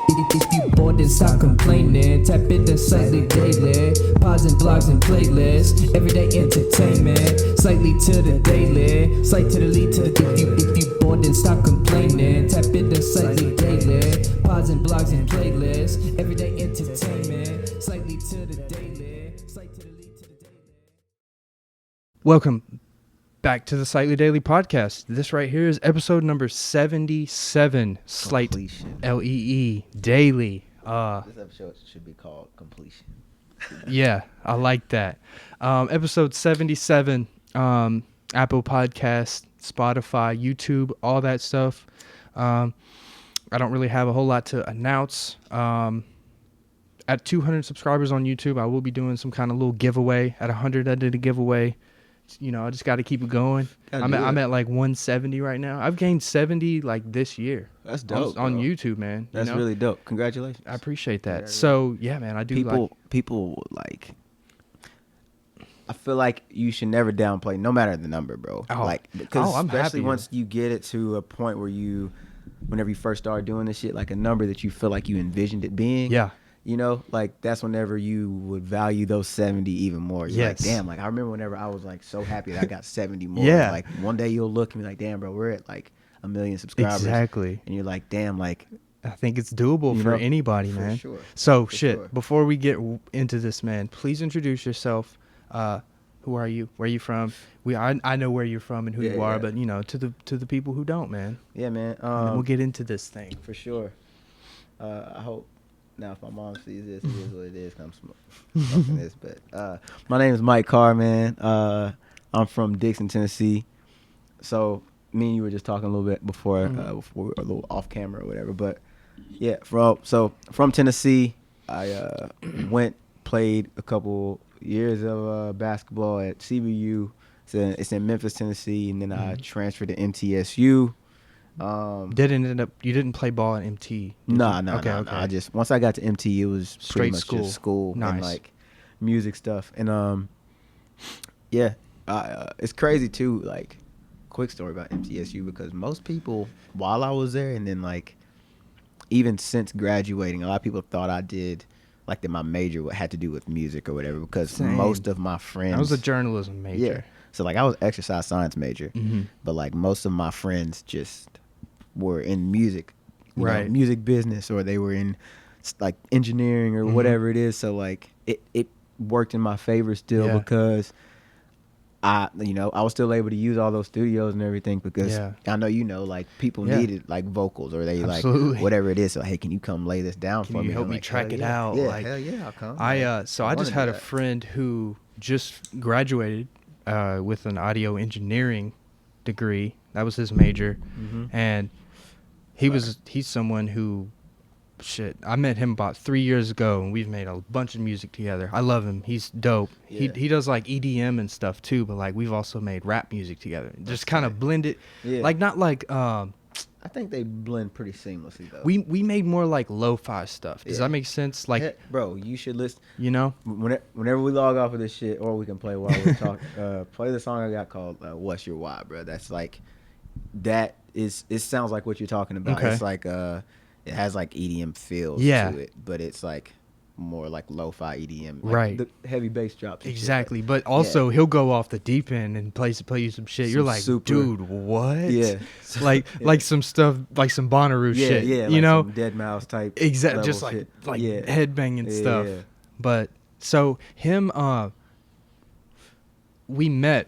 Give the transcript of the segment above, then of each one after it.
If you bored, then stop complaining. Tap into Slightlee daily. Pods and blogs and playlists. Everyday entertainment. Slightly to the daily. Slight to the lead to the. If you bored, then stop complaining. Tap into Slightlee daily. Pods and blogs and playlists. Everyday entertainment. Slightly to the daily. Slight to the lead to the daily. Welcome back to the Slightly Daily Podcast. This right here is episode number 77, Slight Completion. Lee Daily. This episode should be called Completion. Yeah, I like that. Episode 77, Apple Podcast, Spotify, YouTube, all that stuff. I don't really have a whole lot to announce. At 200 subscribers on YouTube, I will be doing some kind of little giveaway. At 100, I did a giveaway. You know, I just got to keep it going. I'm at like 170 right now. I've gained 70 like this year. That's dope on bro. YouTube, man. That's really dope. Congratulations. I appreciate that. So yeah, man, I do people like. I feel like you should never downplay, no matter the number, bro. Because I'm especially happy. once you get it to a point where whenever you first start doing this shit, like a number that you feel like you envisioned it being. Yeah. You know, like that's whenever you would value those 70 even more. You're Yes. like, damn, like I remember whenever I was like so happy that I got 70 more. Yeah. Like one day you'll look and be like, damn, bro, we're at like 1 million subscribers. Exactly. And you're like, damn, like. I think it's doable You for know, anybody, for man. sure. So For shit, sure. before we get into this, man, please introduce yourself. Who are you? Where are you from? I know where you're from and who you are, but you know, to the people who don't, man. Yeah, man. And then we'll get into this thing. For sure. I hope now if my mom sees this, it is what it is. 'Cause I'm smoking this, but my name is Mic Carr, man. I'm from Dixon, Tennessee. So me and you were just talking a little bit before we were a little off camera or whatever. But yeah, from Tennessee, I played a couple years of basketball at CBU. It's in Memphis, Tennessee, and then I transferred to MTSU. You didn't play ball at MT? No. Okay. I just once I got to MT, it was Straight pretty much school. just school Nice. and like music stuff. And it's crazy too. Like, quick story about MTSU, because most people while I was there, and then like even since graduating, a lot of people thought I did like that my major had to do with music or whatever, because Same. most of my friends. I was a journalism major. Yeah. So like I was exercise science major, Mhm. but like most of my friends just were in music, you know, Right. music business, or they were in like engineering or Mhm. whatever it is. So like it worked in my favor still, Yeah. because I was still able to use all those studios and everything, because Yeah. I know, like people Yeah. needed like vocals, or they Absolutely. like whatever it is. So hey, can you come lay this down Can for you me? help I'm me like, track hell it yeah. out? Yeah, Like, hell yeah, I'll come. I Like, just wanna had do a that. friend who just graduated with an audio engineering degree. That was his major, Mhm. and he's someone who, I met him about 3 years ago, and we've made a bunch of music together. I love him. He's dope. Yeah. He does like EDM and stuff too, but like we've also made rap music together. Just kind of blended, Yeah. like not like I think they blend pretty seamlessly though. we made more like lo-fi stuff. Does Yeah. that make sense? Like, Hey, bro, you should listen. you know? Whenever we log off of this shit, or we can play while we talk. Play the song I got called "What's Your Why," bro. That's like, it sounds like what you're talking about. Okay. It's like it has like EDM feels Yeah. to it, but it's like more like lo-fi EDM, like Right. The heavy bass drops. And shit, Exactly, like- but also he'll go off the deep end and play you some shit. You're Some like, super- dude, what? Yeah. like Yeah. like some stuff, like some Bonnaroo yeah, shit. yeah, you like know, some Dead Mouse type. exactly, level just like shit. like Yeah. headbanging Yeah, stuff. yeah. But so him, we met,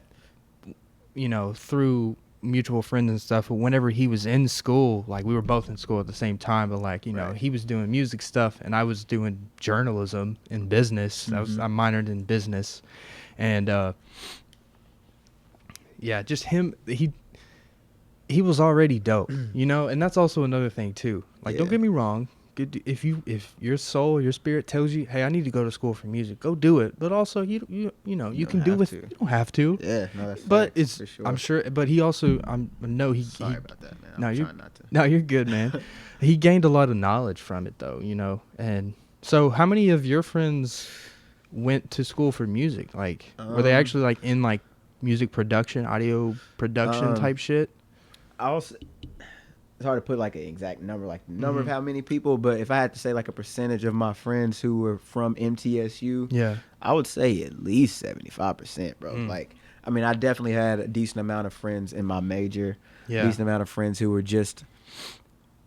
through mutual friends and stuff. But whenever he was in school, like we were both in school at the same time, but like Right. he was doing music stuff and I was doing journalism and business. I minored in business, and just him. He was already dope, and that's also another thing too. Like, don't Yeah. get me wrong. If your soul, your spirit tells you, hey, I need to go to school for music, go do it. But also, you can don't do have with. to. You don't have to. Yeah, no, that's But facts, it's. for sure. I'm sure. But he also. Sorry about that, man. No, I'm you're trying not to. No, you're good, man. He gained a lot of knowledge from it, though. And so, how many of your friends went to school for music? Like, were they actually like in like music production, audio production type shit? I was it's hard to put like an exact number, like the number of how many people. But if I had to say like a percentage of my friends who were from MTSU, Yeah. I would say at least 75%, bro. Like, I mean, I definitely had a decent amount of friends in my major, decent amount of friends who were just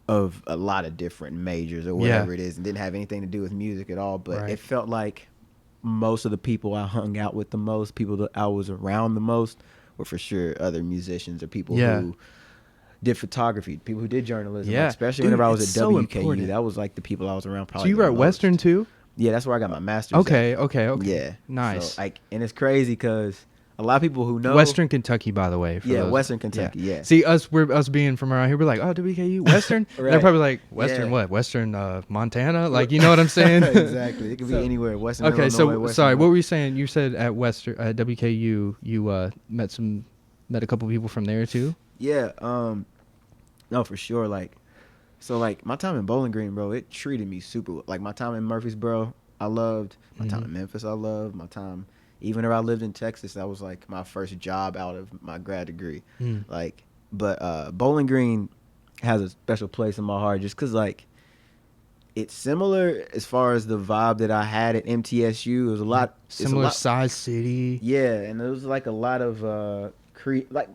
of a lot of different majors or whatever it is, and didn't have anything to do with music at all. But it felt like most of the people I hung out with the most, people that I was around the most, were for sure other musicians or people who did photography, people who did journalism. Like, especially whenever I was at WKU, that was like the people I was around. Probably. So you were at Western too? Yeah, that's where I got my master's. Okay. Yeah, Nice. So, like, and it's crazy because a lot of people who know Western Kentucky, by the way. Western Kentucky. Yeah. See, us being from around here, we're like, oh, WKU, Western. They're probably like, Western what? Western Montana? Like, you know what I'm saying? Exactly. It could be anywhere. Western. Okay, Illinois, so Western sorry, what were you saying? You said at WKU, you met a couple people from there too. Yeah. No, for sure. Like, so like my time in Bowling Green, bro, it treated me super well. Like my time in Murfreesboro, I loved. My time in Memphis, I loved. My time, even if I lived in Texas, that was like my first job out of my grad degree. Like, but Bowling Green has a special place in my heart just because like it's similar as far as the vibe that I had at MTSU. It was a lot similar size city. Yeah, and there was like a lot of a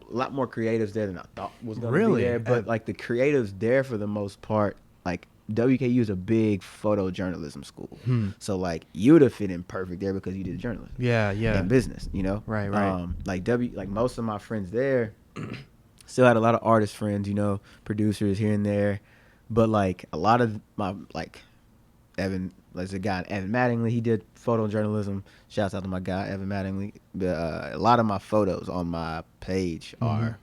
lot more creatives there than I thought was going to be there. But like the creatives there for the most part, like WKU is a big photojournalism school. So like you would have fit in perfect there because you did journalism. Yeah. And business, you know? Right. Like most of my friends there still had a lot of artist friends, you know, producers here and there. But like a lot of my like Evan, there's a guy Evan Mattingly, he did photojournalism. Shouts out to my guy Evan Mattingly. But a lot of my photos on my page are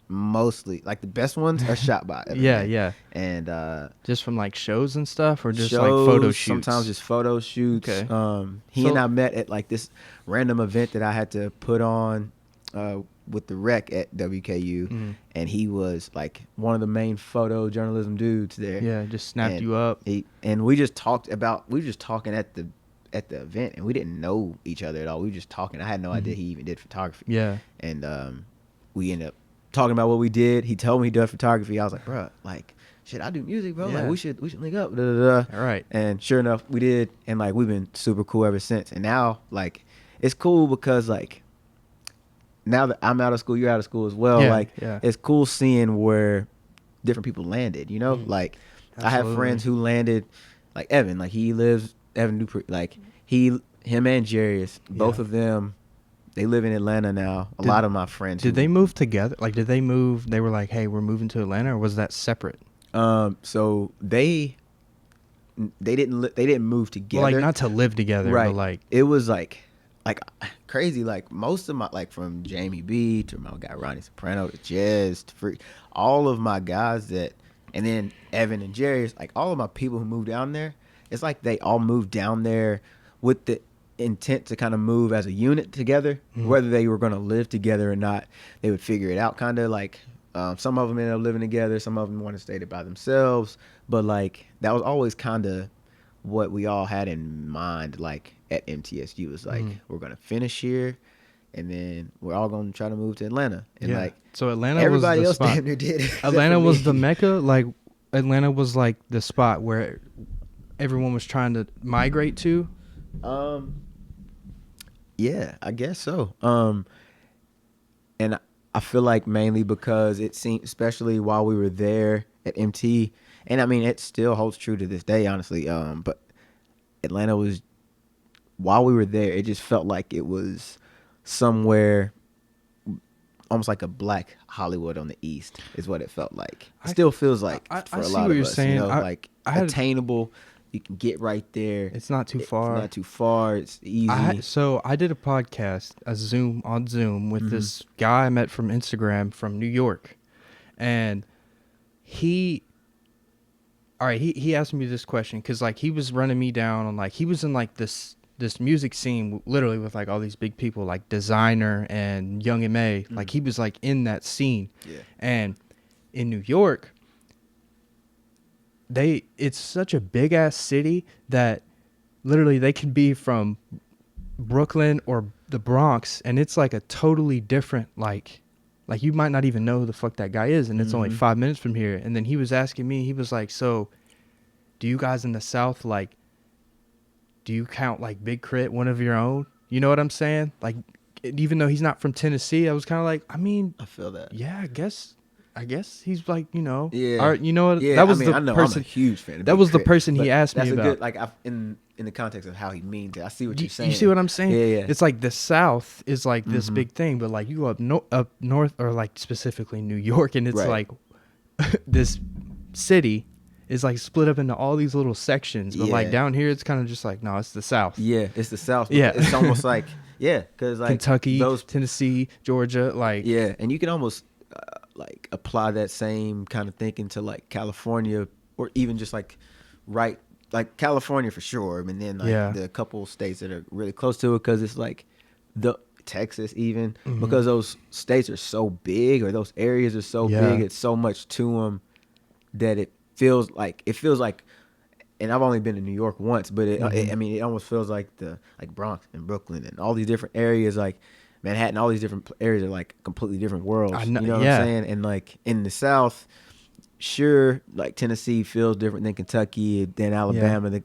mostly like the best ones are shot by Evan. Yeah. And just from like shows and stuff, or just shows, like photo shoots. Sometimes just photo shoots. Okay. He and I met at like this random event that I had to put on with the rec at WKU, and he was like one of the main photojournalism dudes there. Yeah, just snapped you up. And we just talking at the event, and we didn't know each other at all. We were just talking. I had no idea he even did photography. Yeah. And we ended up talking about what we did. He told me he does photography. I was like, bro, like, shit, I do music, bro. Yeah. Like, we should link up. Da, da, da. All right. And sure enough, we did. And like, we've been super cool ever since. And now, like, it's cool because like, now that I'm out of school, you're out of school as well. It's cool seeing where different people landed, you know? Like, absolutely. I have friends who landed, like Evan, like Evan Dupree, like him and Jarius, both of them, they live in Atlanta now. A lot of my friends. Did they move together? Like, did they move? They were like, hey, we're moving to Atlanta, or was that separate? So they didn't move together. Well, like, not to live together, right? But like, it was like crazy. Like most of my, like from Jamie B to my guy Ronnie Soprano to Jez to Free, all of my guys and then Evan and Jarius, like all of my people who moved down there, it's like they all moved down there with the intent to kind of move as a unit together. Whether they were going to live together or not, they would figure it out. Kind of like some of them ended up living together, some of them wanted to stay there by themselves, but like that was always kind of what we all had in mind. Like at MTSU, was like we're going to finish here, and then we're all going to try to move to Atlanta. And like so Atlanta, everybody was else the spot. damn near did. Atlanta was the mecca. Like Atlanta was like the spot where everyone was trying to migrate to. Yeah, I guess so. And I feel like mainly because it seemed, especially while we were there at MT, and I mean it still holds true to this day, honestly. But Atlanta was, while we were there, it just felt like it was somewhere almost like a black Hollywood on the East is what it felt like. It still feels like for a lot of us, you know, like attainable. You can get right there. It's not too far. It's not too far. It's easy. So I did a podcast, on Zoom with this guy I met from Instagram from New York, and he asked me this question because like he was running me down on like he was in like this music scene literally with like all these big people like Designer and Young M.A. Like he was like in that scene, and in New York. It's such a big ass city that literally they can be from Brooklyn or the Bronx, and it's like a totally different like like you might not even know who the fuck that guy is, and it's only Mhm. 5 minutes from here. And then he was asking me, he was like, so do you guys in the South, like, do you count like Big Crit one of your own? You know what I'm saying? Like, even though he's not from Tennessee, I was kind of like, I mean, I feel that. yeah, I guess he's like, you know, Yeah. all right, you know what? Yeah, That was I mean, the I know person. I'm a huge fan. Of that Big was the Crit, person he but asked me that's a about. good, like, in the context of how he means it. I see what you're saying. You see what I'm saying? Yeah, yeah. It's like the South is like this Mhm. big thing, but like you go up north, or like specifically New York, and it's Right. like this city is like split up into all these little sections. But like Yeah. down here, it's kind of just like, no, it's the South. Yeah, it's the South. Yeah. It's almost like, yeah, because like Kentucky, those, Tennessee, Georgia, like yeah, and you can almost like apply that same kind of thinking to like California, or even just like like California for sure. And then like Yeah. the couple states that are really close to it, because it's like the Texas even, Mhm. because those states are so big, or those areas are so Yeah. big, it's so much to them that it feels like, and I've only been to New York once, but Mhm. I mean, it almost feels like like Bronx and Brooklyn and all these different areas, like Manhattan, all these different areas are like completely different worlds. I know- You know yeah. what I'm saying? And like in the South, sure, like Tennessee feels different than Kentucky, than Alabama,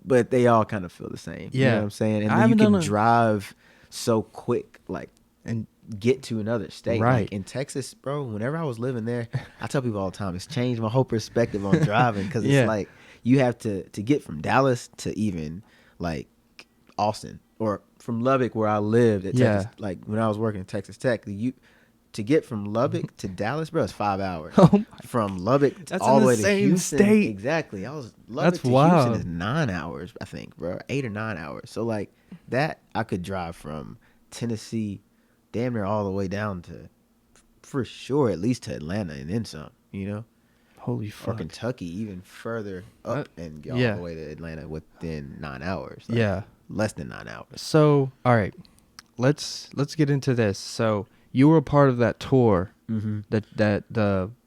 but they all kind of feel the same. You Yeah. know what I'm saying? And I then you haven't can done a- drive so quick, like, and get to another state. Right. Like in Texas, bro, whenever I was living there, I tell people all the time, it's changed my whole perspective on driving, because Yeah. it's like you have to get from Dallas to even like Austin, or from Lubbock where I lived at Yeah. Texas, like when I was working at Texas Tech, to get from Lubbock to Dallas, bro, it's 5 hours. Oh my- From Lubbock That's all in the the way same to Houston. state. Exactly. Lubbock That's to wild. Houston is 9 hours, I think, bro. 8 or 9 hours. So like that, I could drive from Tennessee damn near all the way down to, for sure, at least to Atlanta and then some, you know? holy Or fuck. Kentucky, even further up and get all yeah. the way to Atlanta within 9 hours. Like, Yeah. less than 9 hours. So, all right, let's get into this. So, you were a part of that tour, Mm-hmm.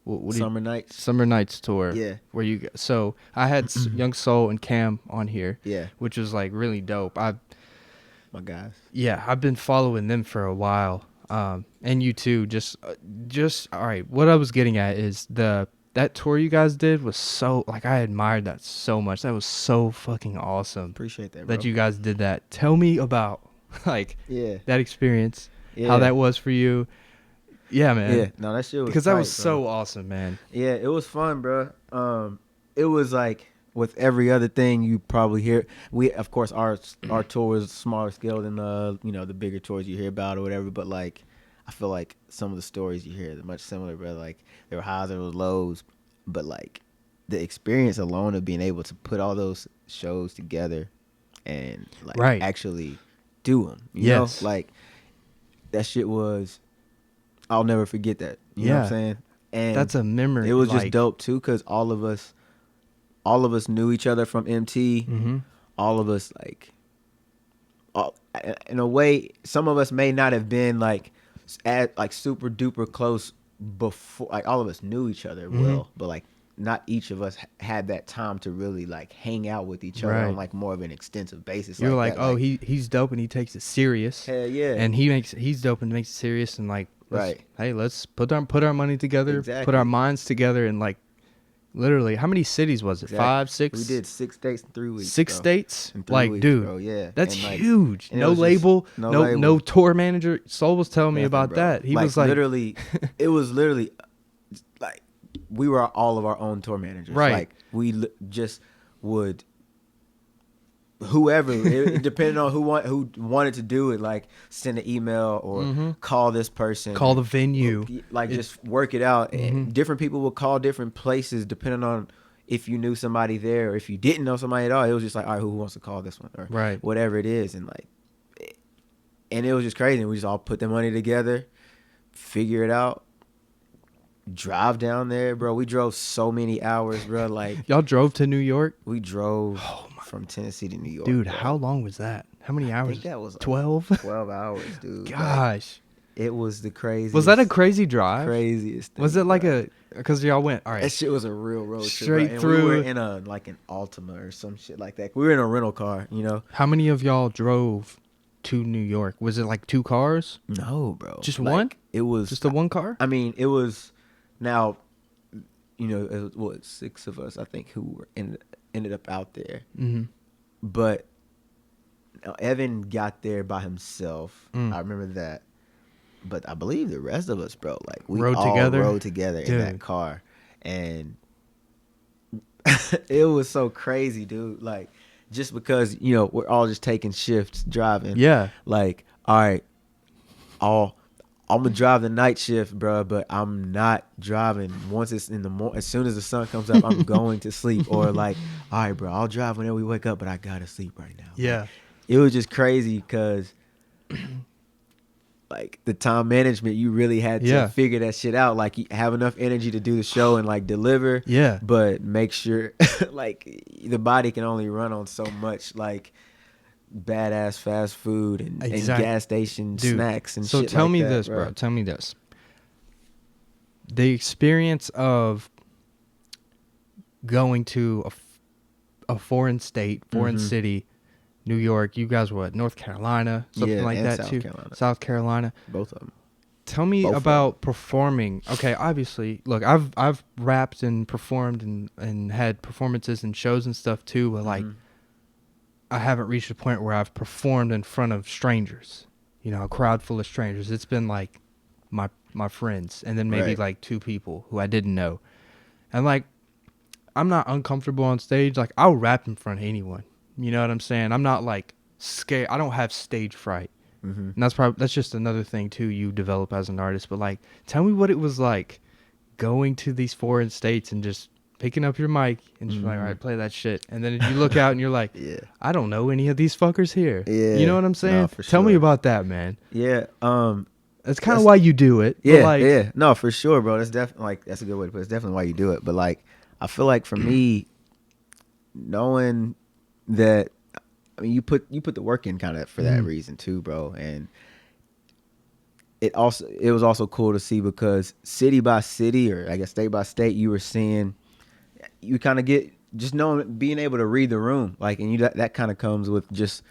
what do Summer nights. Summer Nights tour. Yeah. Where you? So I had Young Soul and Cam on here. Yeah. Which was like really dope. My guys. I've been following them for a while. And you too. Just all right. What I was getting at is that tour you guys did was so, like, I admired that so much. That was so fucking awesome. Appreciate that, bro. That you guys did that. Tell me about like Yeah. that experience, Yeah. how that was for you. Yeah, man. Yeah. No, that shit was Because that was tight, so bro. awesome, man. Yeah, it was fun, bro. It was like with every other thing you probably hear. We, of course, our tour was smaller scale than the bigger tours you hear about or whatever. But like, I feel like some of the stories you hear are much similar, bro. Like there were highs, there were lows, but like the experience alone of being able to put all those shows together and like Right. actually do them. Yes. Like that shit was. I'll never forget that. You know what I'm Yeah. saying? And That's a memory. it was just like, dope too, because all of us knew each other from MT. Mhm. All of us in a way, some of us may not have been like super duper close before. Like all of us knew each other well, but like not each of us had that time to really like hang out with each other Right. on like more of an extensive basis. You're like, that. oh, he's dope and he takes it serious. hell yeah, And he's dope and makes it serious, and like, Right. Hey, let's put our money together, Exactly. put our minds together, and like, literally, how many cities was it? Exactly. 5, 6? We did 6 states in 3 weeks. 6 bro. states. In 3 Like, weeks, dude, bro, yeah, that's And, like, huge. and it No was just- label, no no label. tour manager. Soul was telling me Nothing, about bro. that. He was like, literally, it was literally like we were all of our own tour managers. Right. Like we just would, whoever, it depending on who wanted to do it, like send an email or call this person, call the venue. like just work it out. And different people would call different places depending on if you knew somebody there or if you didn't know somebody at all. It was just like, all right, who wants to call this one or Right. whatever it is, and like, and it was just crazy. And we just all put the money together, figure it out, drive down there, bro. We drove so many hours, bro. Like Y'all drove to New York? we drove from Tennessee to New York, Dude, bro. how long was that? How many I hours? think that was like 12? 12 hours, dude. Like, Gosh. it was the craziest. Was that a crazy drive? craziest thing, Was it like bro. because y'all went, all That right, shit was a real road trip, Straight bro. And through. we were in an Altima or some shit like that. We were in a rental car, you know. how many of y'all drove to New York? Was it like 2 cars? No, bro. Just Like, one? It was Just the one car? I mean, it was now, it was, what, 6 of us, I think, who were ended up out there. Mm-hmm. But now, Evan got there by himself. Mm. I remember that. But I believe the rest of us, bro, like we Rode all together? rode together Dude. in that car, and it was so crazy, dude. Like, just because we're all just taking shifts driving. Yeah. Like, all right, I'm gonna drive the night shift, bro, but I'm not driving once it's in the morning. As soon as the sun comes up, I'm going to sleep. Or like, all right, bro, I'll drive whenever we wake up, but I gotta sleep right now. Yeah. Like, it was just crazy because, like, the time management, you really had to figure that shit out. Like, you have enough energy to do the show and like deliver. Yeah. But make sure, like, the body can only run on so much, like, badass fast food and gas station snacks and so shit. So tell like me that, this, bro. Tell me this. The experience of going to a foreign state, foreign city, New York. You guys, what? North Carolina, something like that South too. Carolina. South Carolina. Both of them. Tell me about performing. Okay, obviously, look, I've rapped and performed and had performances and shows and stuff too, but like, I haven't reached a point where I've performed in front of strangers. A crowd full of strangers. It's been like my friends, and then maybe like 2 people who I didn't know, and like, I'm not uncomfortable on stage. Like, I'll rap in front of anyone. You know what I'm saying? I'm not like scared. I don't have stage fright. And that's just another thing too you develop as an artist. But like, tell me what it was like going to these foreign states and just picking up your mic and just like, all right, play that shit. And then you look out and you're like, I don't know any of these fuckers here. Yeah. You know what I'm saying? No, for Tell me sure. about that, man. Yeah. That's kind of why you do it. Yeah. But like, yeah. No, for sure, bro. That's definitely, like, that's a good way to put it. It's definitely why you do it. But like, I feel like for me, knowing that, I mean, you put the work in kind of for that reason too, bro. And it was also cool to see because city by city, or I guess state by state, you kind of get just being able to read the room, like, and that kind of comes with just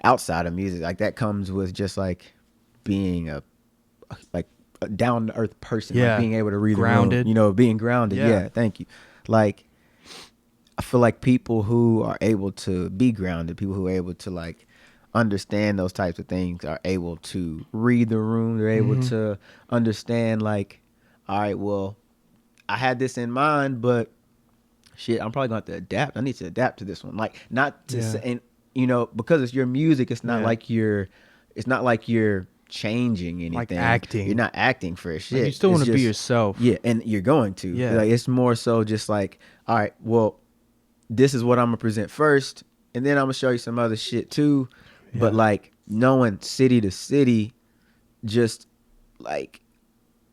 outside of music, like that comes with just like being a down to earth person, like being able to read grounded. the room, being grounded. Yeah, thank you. Like, I feel like people who are able to be grounded, people who are able to like understand those types of things, are able to read the room. They're able to understand, like, all right, well, I had this in mind, but shit, I'm probably going to have to adapt. I need to adapt to this one. Like, not to say, and because it's your music, it's not like you're changing anything. Like acting. You're not acting for shit. Like, you still want to be just yourself. Yeah, and you're going to. Yeah. Like, it's more so just like, all right, well, this is what I'm going to present first, and then I'm going to show you some other shit too. Yeah. But like, knowing city to city, just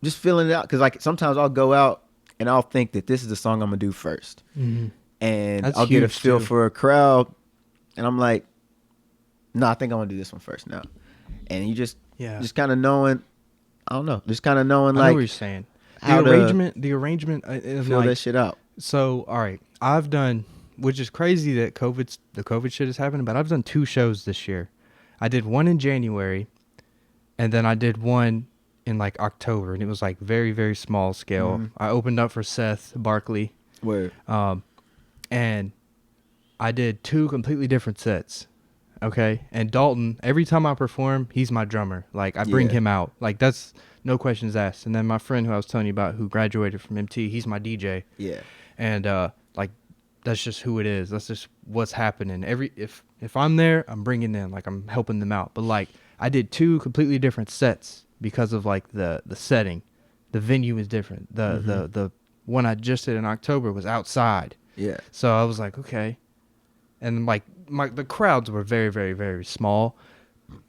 feeling it out. Because like, sometimes I'll go out and I'll think that this is the song I'm going to do first. And That's I'll get a huge, feel too. for a crowd, and I'm like, no, I think I want to do this one first now. And you just kind of knowing, I don't know, just kind of knowing, I like, know what you're saying. how The arrangement is feel like, that shit out. So, all right, I've done, which is crazy that the COVID shit is happening, but I've done 2 shows this year. I did one in January, and then I did one in like October, and it was like very, very small scale. I opened up for Seth Barkley. Where? And I did 2 completely different sets. Okay. And Dalton, every time I perform, he's my drummer. Like, I bring him out. Like, that's no questions asked. And then my friend who I was telling you about, who graduated from MT, he's my DJ. Yeah. And like, that's just who it is. That's just what's happening. If I'm there, I'm bringing them. Like, I'm helping them out. But like, I did 2 completely different sets because of like the setting. The venue is different. The one I just did in October was outside. Yeah. So I was like, okay. And like, the crowds were very, very, very small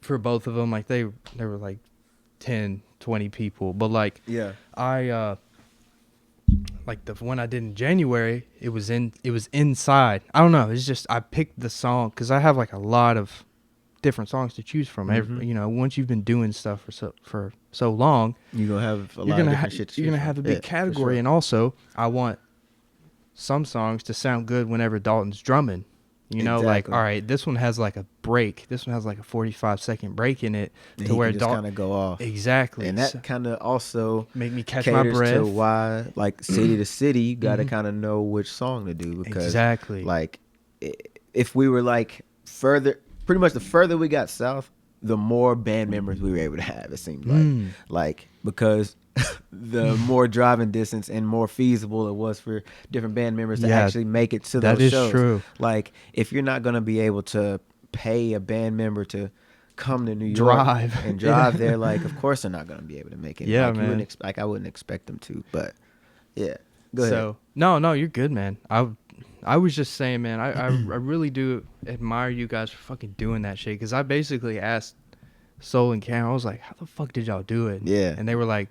for both of them. Like, they were like 10, 20 people. But like, I like the one I did in January, it was inside. I don't know. It's just, I picked the song because I have like a lot of different songs to choose from. Once you've been doing stuff for so long, you're gonna have a lot of different shit to choose you're gonna from. have a big category. For sure. And also, I want some songs to sound good whenever Dalton's drumming. You know, like, Exactly. all right, this one has like a break. This one has like a 45-second break in it And to he where can just kind of go off. exactly. And So, that kind of also make me catch my caters breath. to why, like, city to city, you got to Mhm. kind of know which song to do. Because, Exactly. like, if we were, like, further, pretty much the further we got south, the more band members we were able to have, it seemed like. Mm. Like, because the more driving distance and more feasible it was for different band members to Yeah, actually make it to that those is shows. true. Like, if you're not going to be able to pay a band member to come to New York Drive. and drive Yeah. there, like, of course they're not going to be able to make it. Yeah, like, man. I wouldn't expect them to, but yeah. Go ahead. So no, you're good, man. I was just saying, man, I really do admire you guys for fucking doing that shit. Because I basically asked Soul and Cam, I was like, how the fuck did y'all do it? Yeah. And they were like,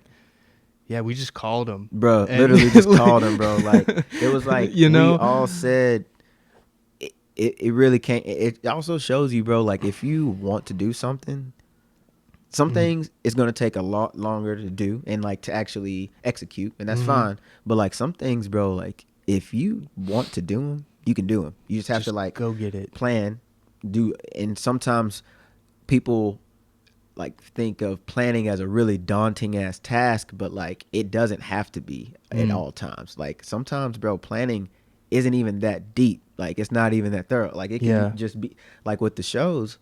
yeah, we just called them. Bro, And- literally just called him, bro. Like, it was like, You know? we all said it really can't. It also shows you, bro, like, if you want to do something, some things it's going to take a lot longer to do and, like, to actually execute, and that's fine. But, like, some things, bro, like, if you want to do them, you can do them. You just have to, like, go get it. plan, do. And sometimes people, like, think of planning as a really daunting ass task, but, like, it doesn't have to be at all times. Like, sometimes, bro, planning isn't even that deep. Like, it's not even that thorough. Like, it can just be like with the shows,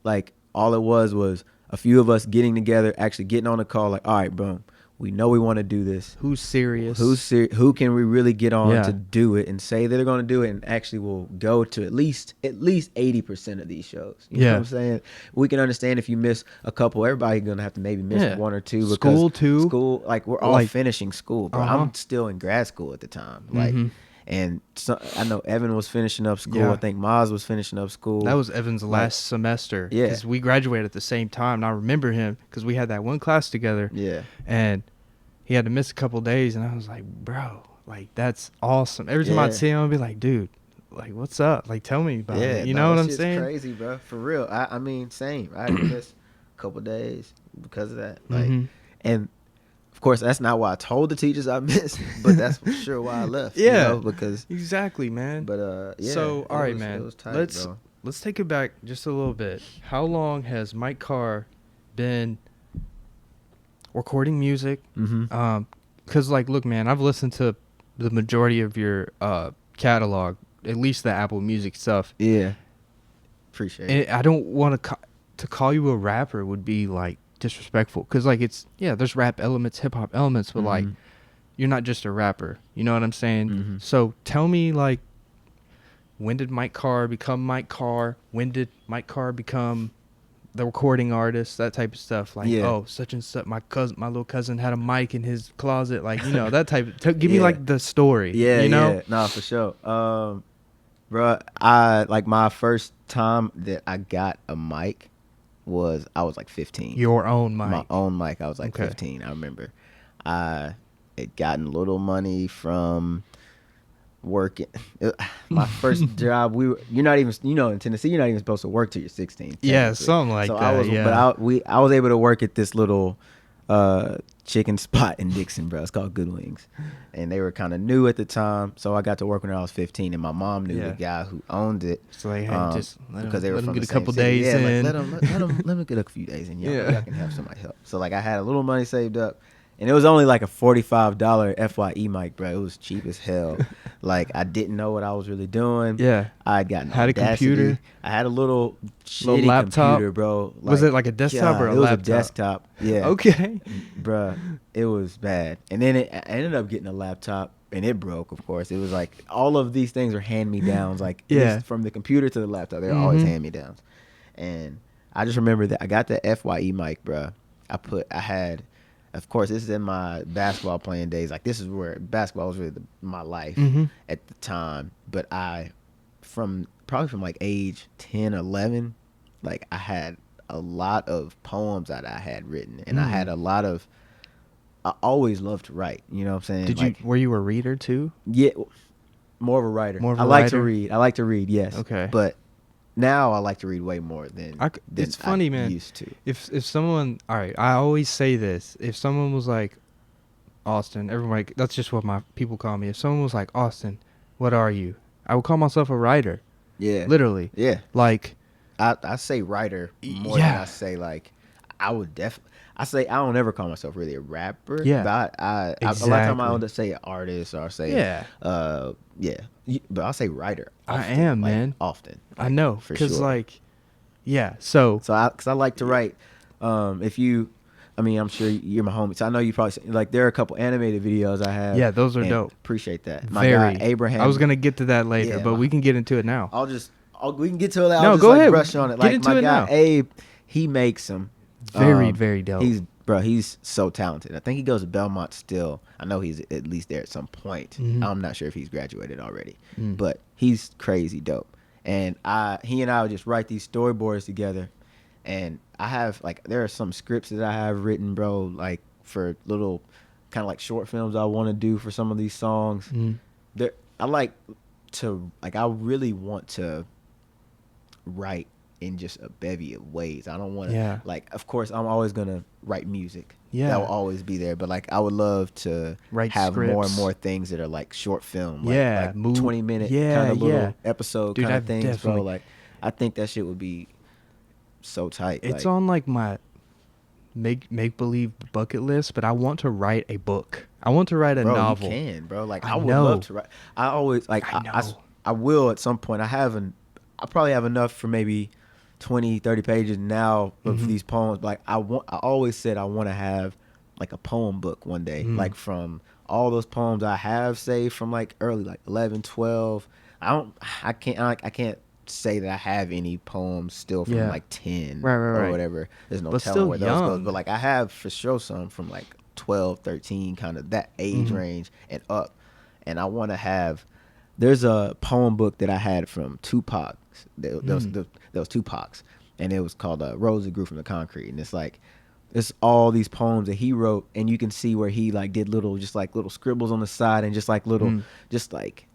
like, all it was a few of us getting together, actually getting on a call, like, all right, bro, we know we want to do this. Who's serious? Who can we really get on Yeah. to do it and say that they're going to do it and actually will go to at least 80% of these shows. You know what I'm saying? We can understand if you miss a couple, everybody going to have to maybe miss one or two. Because School, too. School, like, we're all Like- finishing school, bro. I'm still in grad school at the time. Like, and so, I know Evan was finishing up school. Yeah. I think Maz was finishing up school. That was Evan's last semester. Yeah. Because we graduated at the same time. And I remember him because we had that one class together. Yeah. And he had to miss a couple days. And I was like, bro, like, that's awesome. Every time I'd see him, I'd be like, dude, like, what's up? Like, tell me about it. You know what I'm saying? Crazy, bro. For real. I mean, same. I had to miss a couple days because of that. Like, and of course, that's not why I told the teachers I missed, but that's for sure why I left. Yeah. You know, because Exactly, man. but yeah. So, all right, it man. was tight, let's bro. let's take it back just a little bit. How long has Mic Carr been recording music? Because, like, look, man, I've listened to the majority of your catalog, at least the Apple Music stuff. Yeah. Appreciate it. And I don't want to call you a rapper would be, like, disrespectful. Because, like, it's, yeah, there's rap elements, hip-hop elements, but, like, you're not just a rapper. You know what I'm saying? So tell me, like, when did Mic Carr become Mic Carr? When did Mic Carr become the recording artist? That type of stuff. Like, oh, such and such. My little cousin had a mic in his closet. Like, you know, that type. Give me, like, the story. Yeah, you know? yeah. Nah, for sure. Bro, I, like, my first time that I got a mic was, I was like 15. Your own mic. My own mic. I was like Okay. 15. I remember I had gotten little money from working. My first job, you're not even, you know, in Tennessee, you're not even supposed to work till you're 16. Yeah, technically. something like so that. I was, yeah. but I was able to work at this little chicken spot in Dixon, bro. It's called Good Wings, and they were kind of new at the time. So I got to work when I was 15, and my mom knew the guy who owned it. So like, hey, just let because him, they were let him from get the a same couple city. days yeah, in. Like, let him get a few days in. Y'all can have somebody help. So, like, I had a little money saved up, and it was only like a $45 FYE mic, bro. It was cheap as hell. Like, I didn't know what I was really doing. Yeah. I'd gotten Had a Audacity. computer? I had a little shitty laptop? computer, bro. Was it like a desktop or a it was laptop? a desktop. Yeah. Okay. Bruh, it was bad. And then I ended up getting a laptop, and it broke, of course. It was like all of these things are hand-me-downs. Like, at least from the computer to the laptop, they're always hand-me-downs. And I just remember that I got the FYE mic, bruh. I had, of course, this is in my basketball playing days. Like, this is where basketball was really my life at the time. But probably from like age 10, 11, like, I had a lot of poems that I had written, and I had a lot of, I always loved to write, you know what I'm saying? Were you a reader too? Yeah, more of a writer. I like to read, yes. Okay. But now I like to read way more than it's funny, I man. used to. If someone, all right, I always say this. If someone was like, Austin, everybody, that's just what my people call me. If someone was like, Austin, what are you? I would call myself a writer. Yeah. Literally. Yeah. Like, I say writer more than I say like I would definitely. I say I don't ever call myself really a rapper. Yeah. But I a lot of time I would say artist or say Yeah. yeah. But I'll say writer. I Often, am, like, man. Often. I Like, know. for Because, sure. like, yeah. So Because I like to write. If you, I mean, I'm sure you're my homie. So I know you probably like there are a couple animated videos I have. yeah, those are and dope. Appreciate that. My Very. guy Abraham. I was gonna get to that later, Yeah, but we can get into it now. We can get to it. I'll No, just go like ahead. brush on it. Get Like into my it guy now. Abe, he makes them. Very dope. He's so talented. I think he goes to Belmont still. I know he's at least there at some point. Mhm. I'm not sure if he's graduated already, Mm. but he's crazy dope. And he and I would just write these storyboards together. And I have like there are some scripts that I have written, bro, like for little kind of like short films I want to do for some of these songs. Mm. I like to like I really want to write in just a bevy of ways. I don't want to like of course I'm always going to write music. Yeah. That will always be there, but like I would love to Write have more and scripts. more things that are like short film, like, Yeah, like 20-minute kind of little episode Dude, kind I of things, definitely- bro. Like I think that shit would be so tight. It's like, on like my make believe bucket list, but I want to write a book. I want to write a bro, novel. You can, bro. Like I I would know. love to write. I always like I know. I will at some point. I probably have enough for maybe 20, 30 pages now of Mhm. these poems. But like I always said I want to have like a poem book one day, Mm. like from all those poems I have saved from like early, like 11, 12. I can't say that I have any poems still from Yeah. like 10 Right, or right. whatever. There's no But telling still where those goes. young. But like I have for sure some from like 12, 13, kind of that age Mhm. range and up. And I want to have. There's a poem book that I had from Tupac. There was Tupac's, and it was called "Rose That Grew from the Concrete." And it's all these poems that he wrote, and you can see where he like did little scribbles on the side, and just like little, just like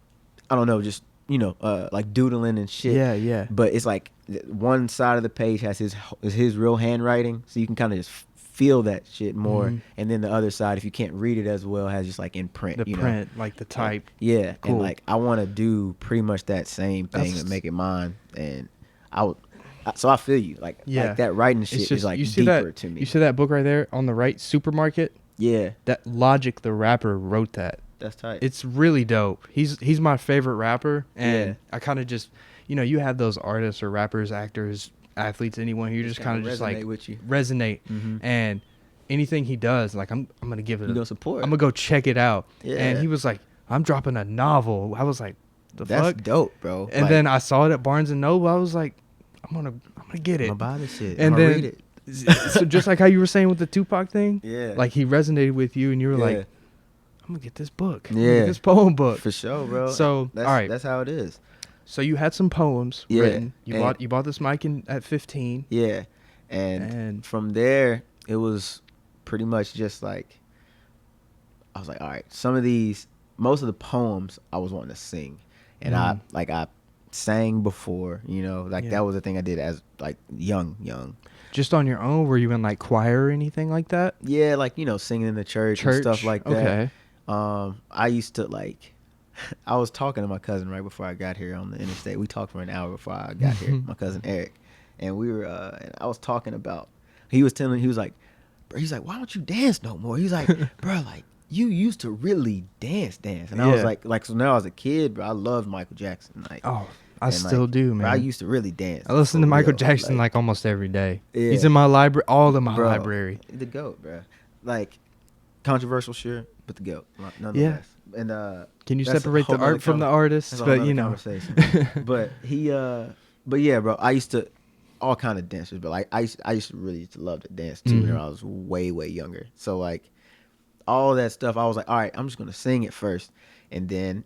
I don't know, just like doodling and shit. Yeah, yeah. But it's like one side of the page has his real handwriting, so you can kind of just feel that shit more. Mhm. And then the other side, if you can't read it as well, has just like in print. The print, like the type. Yeah, Cool. and like I want to do pretty much that same thing That's- and make it mine. And so I feel you like that writing shit It's is like you see deeper that, to me. You see that book right there on the right, Supermarket? Yeah, That Logic, the rapper, wrote that. that's tight. It's really dope. He's my favorite rapper, and Yeah. I kind of just, you have those artists or rappers, actors, athletes, anyone who just kind of just like resonate with you. resonate, Mhm. and anything he does, like I'm gonna give it. You gonna support. I'm gonna go check it out. Yeah. And he was like, I'm dropping a novel. I was like, the That's fuck. dope, bro. And Like, then I saw it at Barnes and Noble. I was like, I'm gonna get it. I'm gonna buy this shit. And I'm gonna then, read it. so just like how you were saying with the Tupac thing, Yeah. like he resonated with you, and you were Yeah. like, I'm gonna get this book. I'm gonna Yeah. get this poem book. For sure, bro. So, that's, all right. that's how it is. So you had some poems Yeah, written. You and- bought this mic at 15. Yeah, and And- from there it was pretty much just like I was like, all right, most of the poems I was wanting to sing, and I sang before, like Yeah. that was the thing I did as like young. Just on your own? Were you in like choir or anything like that? Yeah, like singing in the church and stuff like that. Okay. I used to like. I was talking to my cousin right before I got here on the interstate. We talked for an hour before I got here. My cousin Eric, and we were. And I was talking about. He was like, bro. He's like, why don't you dance no more? He's like, bro, like you used to really dance, and I was Yeah. like so now as a kid, bro, I loved Michael Jackson. Like, Oh, I and, still like, do, man. Bro, I used to really dance. I listen to for Michael real. Jackson like almost every day. Yeah. He's in my library, all in my Bro, library. The GOAT, bro. Like controversial, sure, but the GOAT, nonetheless. And Can you that's a separate the whole nother art from the conver- artist? that's a But whole you nother know, conversation. but yeah, bro. I used to all kind of dancers, but like I used to really love to dance too when I was way younger. So like all that stuff, I was like, all right, I'm just gonna sing it first, and then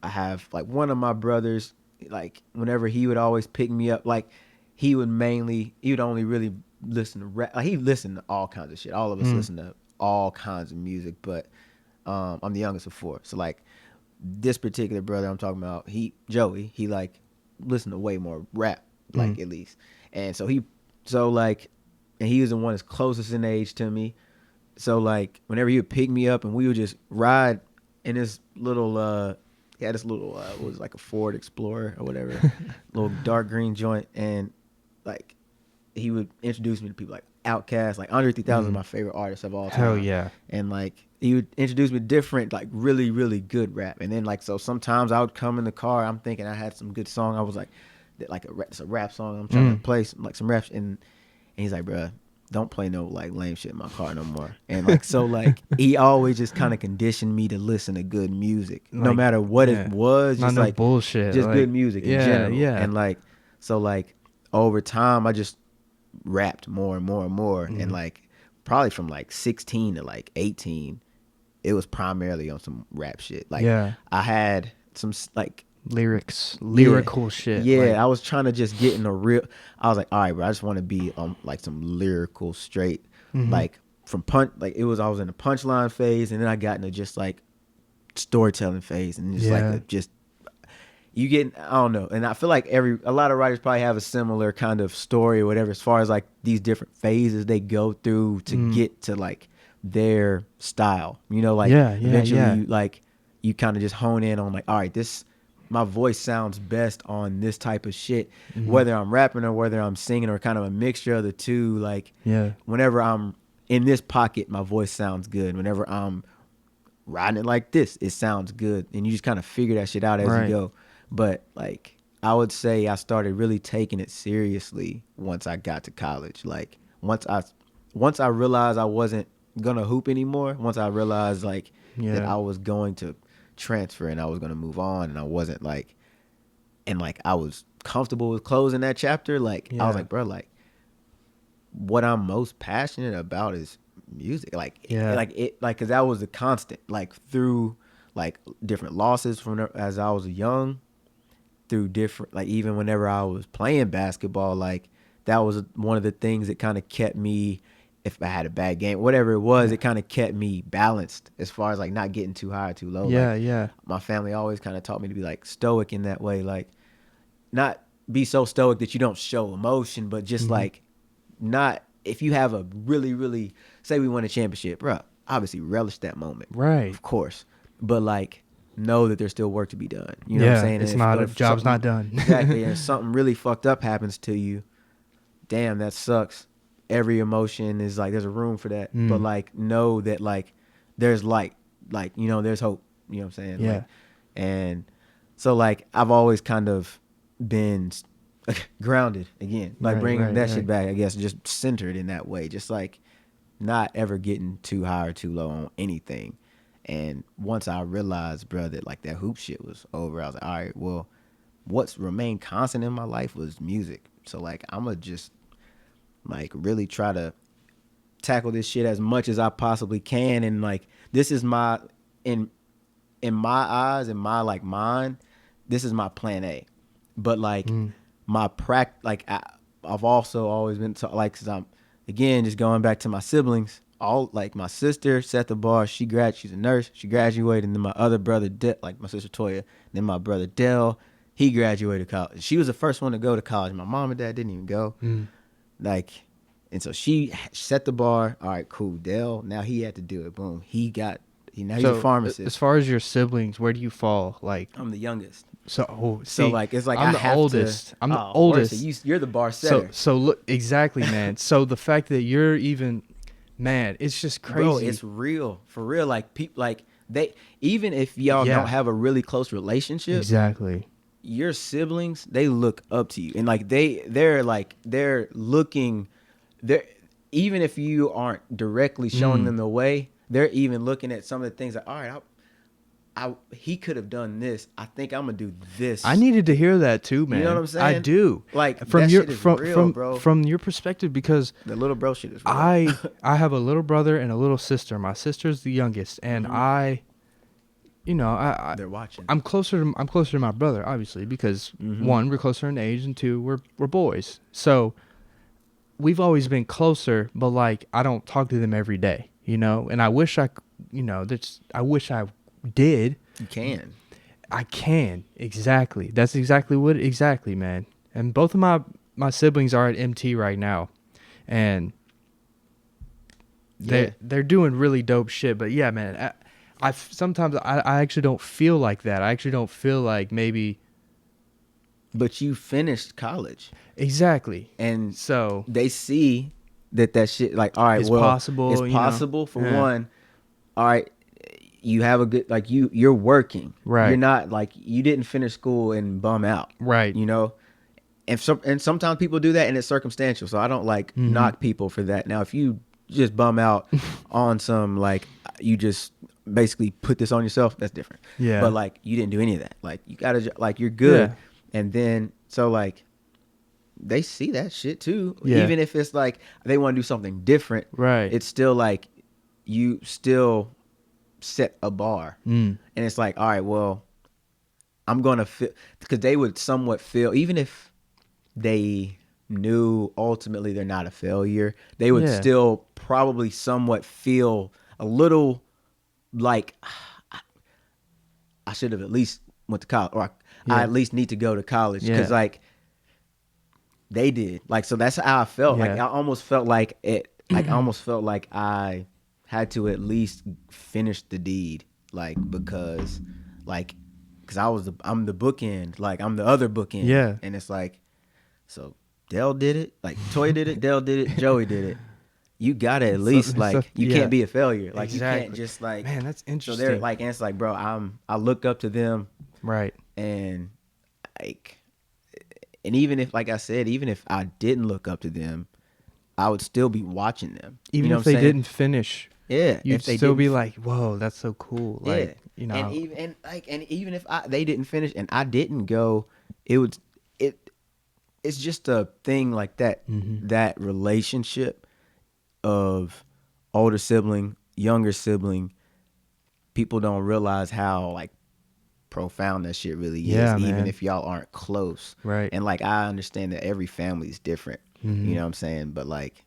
I have like one of my brothers, like whenever he would always pick me up, like he would only really listen to rap. Like he listened to all kinds of shit. All of us listen to all kinds of music, but I'm the youngest of four. So like this particular brother I'm talking about, Joey, he like listened to way more rap, like at least. And so he was the one that's closest in age to me. So like whenever he would pick me up and we would just ride in this little he had this little what was it, like a Ford Explorer or whatever, little dark green joint, and like he would introduce me to people like Outkast, like Andre 3000 is my favorite artist of all time. Hell yeah. And like he would introduce me to different like really really good rap, and then like so sometimes I would come in the car, I'm thinking I had some good song, I was like it's a rap song, I'm trying to play some, like some raps, and he's like, bruh, don't play no like lame shit in my car no more. And like so like he always just kind of conditioned me to listen to good music, no Like, matter what it was, Not just no like bullshit. just like, good music in general. Yeah. And like so like over time I just rapped more and more and more, and like probably from like 16 to like 18 it was primarily on some rap shit. Like I had some like lyrical shit. Yeah, like, I was trying to just get in a real. I was like, all right, bro, I just want to be on like some lyrical straight, like from punch. Like I was in a punchline phase, and then I got into just like storytelling phase, and just like just you get. I don't know, and I feel like a lot of writers probably have a similar kind of story or whatever, as far as like these different phases they go through to get to like their style. You know, like eventually you like you kind of just hone in on like, all right, my voice sounds best on this type of shit, whether I'm rapping or whether I'm singing or kind of a mixture of the two. Like, whenever I'm in this pocket, my voice sounds good. Whenever I'm riding it like this, it sounds good. And you just kind of figure that shit out as you go. But like, I would say I started really taking it seriously once I got to college. Like once I realized I wasn't gonna hoop anymore, once I realized like that I was going to transfer and I was going to move on, and I wasn't like, and like I was comfortable with closing that chapter, like I was like, bro, like what I'm most passionate about is music. Like because that was a constant, like through like different losses from as I was young, through different, like even whenever I was playing basketball, like that was one of the things that kind of kept me, if I had a bad game, whatever it was, it kind of kept me balanced as far as like not getting too high or too low. My family always kind of taught me to be like stoic in that way, like not be so stoic that you don't show emotion, but just like not, if you have a really, really, say we won a championship, bro, obviously relish that moment. Right. Of course. But like, know that there's still work to be done. You know what I'm saying? It's not, a job's not done. Exactly. And if something really fucked up happens to you, damn, that sucks. Every emotion is like, there's a room for that. But like, know that like there's light, like, you know, there's hope. You know what I'm saying? Yeah. Like, and so like, I've always kind of been grounded again, like bringing that shit back, I guess, just centered in that way, just like not ever getting too high or too low on anything. And once I realized, bro, that like that hoop shit was over, I was like, all right, well, what's remained constant in my life was music. So like, I'm gonna just like really try to tackle this shit as much as I possibly can. And like, this is my, in my eyes, in my like mind, this is my plan A. But like my like I've also always been like, cause I'm, again, just going back to my siblings, all like my sister set the bar. She's a nurse. She graduated. And then my other brother, like my sister Toya, then my brother Dell, he graduated college. She was the first one to go to college. My mom and dad didn't even go. Like, and so she set the bar. All right, cool. Dell, now he had to do it. Boom. Now he's a pharmacist. As far as your siblings, where do you fall? Like, I'm the youngest. So like, it's like I'm the oldest. I'm the oldest. So you're the bar setter. So look, exactly, man. So the fact that you're even, man, it's just crazy. Bro, it's real, for real. Like people, like they, even if y'all don't have a really close relationship, exactly, your siblings, they look up to you, and like they're looking, even if you aren't directly showing them the way, they're even looking at some of the things like, all right, he could have done this. I think I'm gonna do this. I needed to hear that too, man. You know what I'm saying? I do. Like, from that your shit is real, bro. From your perspective, because the little bro shit is real. I have a little brother and a little sister. My sister's the youngest, and they're watching. I'm closer to my brother, obviously, because one, we're closer in age, and two, we're boys. So we've always been closer, but like, I don't talk to them every day, you know. And I wish I wish I did. You can. I can. Exactly. That's exactly, man. And both of my siblings are at MT right now, and they're doing really dope shit. But yeah, man, sometimes I actually don't feel like that. I actually don't feel like maybe. But you finished college. Exactly. And so they see that shit, like, all right, it's well, possible. it's possible for one. All right, you have a good, like, you're working. Right. You're not, like, you didn't finish school and bum out. Right. You know? And sometimes people do that and it's circumstantial. So I don't, like, knock people for that. Now, if you just bum out on some, like, you just basically put this on yourself, that's different. Yeah. But, like, you didn't do any of that. Like, you gotta, like, you're good. Yeah. And then, so, like, they see that shit too. Yeah. Even if it's like they want to do something different, Right. it's still like you still set a bar. And it's like, all right, well, I'm going to feel, because they would somewhat feel, even if they knew ultimately they're not a failure, they would still probably somewhat feel a little like I should have at least went to college, or I at least need to go to college, because like they did, like, so that's how I felt. Like, I almost felt like it, like, I almost felt like I had to at least finish the deed, like, because I'm the bookend, like, I'm the other bookend. Yeah. And it's like, so Dell did it, like, Toy did it, Dell did it, Joey did it. You gotta at least, like, you can't be a failure. Like, exactly. You can't just, like, man, that's interesting. So they're like, and it's like, bro, I look up to them. Right. And, like, and even if, like I said, even if I didn't look up to them, I would still be watching them. Even you know if they what I'm saying? didn't finish, yeah, you'd if they still be didn't- like, whoa, that's so cool. Like, yeah. you know. And even if they didn't finish and I didn't go, it's just a thing like that. That relationship of older sibling, younger sibling, people don't realize how, like, profound that shit really is. Yeah, Even man. if y'all aren't close. Right. And, like, I understand that every family is different. You know what I'm saying? But, like,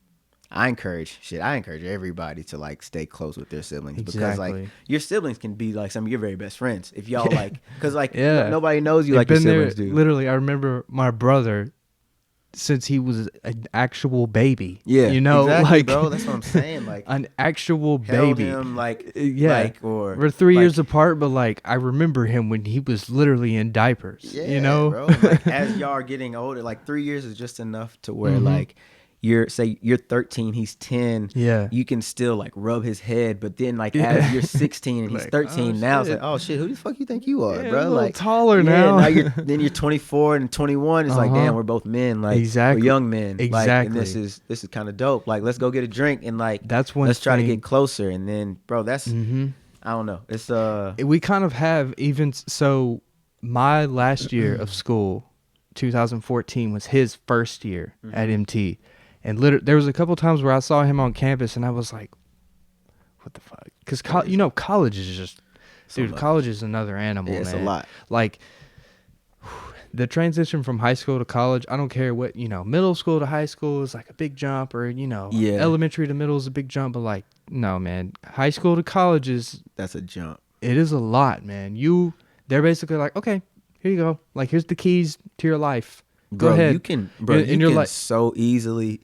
I encourage everybody to, like, stay close with their siblings. Because, like, your siblings can be, like, some of your very best friends. If y'all, like, because, like, nobody knows you like your siblings do. Literally, I remember my brother, since he was an actual baby. Yeah, you know, exactly, like, bro. That's what I'm saying. Like, an actual held baby. him, like, or we're 3 like, years apart, but, like, I remember him when he was literally in diapers. Yeah, you know, bro. Like, as y'all are getting older, like, 3 years is just enough to where, like, you're 13, he's 10. Yeah. You can still, like, rub his head, but then, like, as you're 16 and he's Like, 13 oh, now, it's shit. like, oh shit, who the fuck you think you are, Yeah, bro? a little Like, taller yeah, now. then you're 24 and 21. It's like, damn, we're both men, like, Exactly. we're young men, like, Exactly. and this is kind of dope. Like, let's go get a drink and, like, That's one let's try to thing- get closer. And then, bro, that's I don't know. It's we kind of have even so. My last year of school, 2014, was his first year at MT, and there was a couple times where I saw him on campus, and I was like, "What the fuck?" Because college is just, dude, much. college is another animal. Yeah, it's a man. lot. Like, the transition from high school to college, I don't care what, middle school to high school is like a big jump, or elementary to middle is a big jump, but, like, no, man, high school to college that's a jump. it is a lot, man. They're basically like, okay, here you go. Like, here's the keys to your life. Go Bro, ahead. you can so easily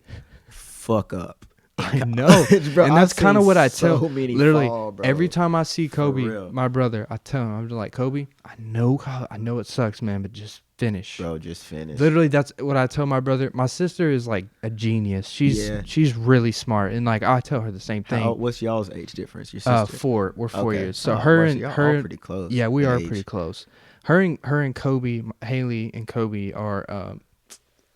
fuck up. I know. Bro, and that's I've kind of seen what I so tell. many Literally, fall, bro. every time I see Kobe, real. my brother, I tell him, I'm just like, Kobe, I know it sucks, man, but just finish. Bro, just finish. Literally, that's what I tell my brother. My sister is like a genius. She's really smart, and, like, I tell her the same thing. What's y'all's age difference? Your sister? 4. We're 4 years. So Oh, her well, and y'all her all pretty close. Yeah, we in are age. pretty close. Her and Kobe, Haley and Kobe are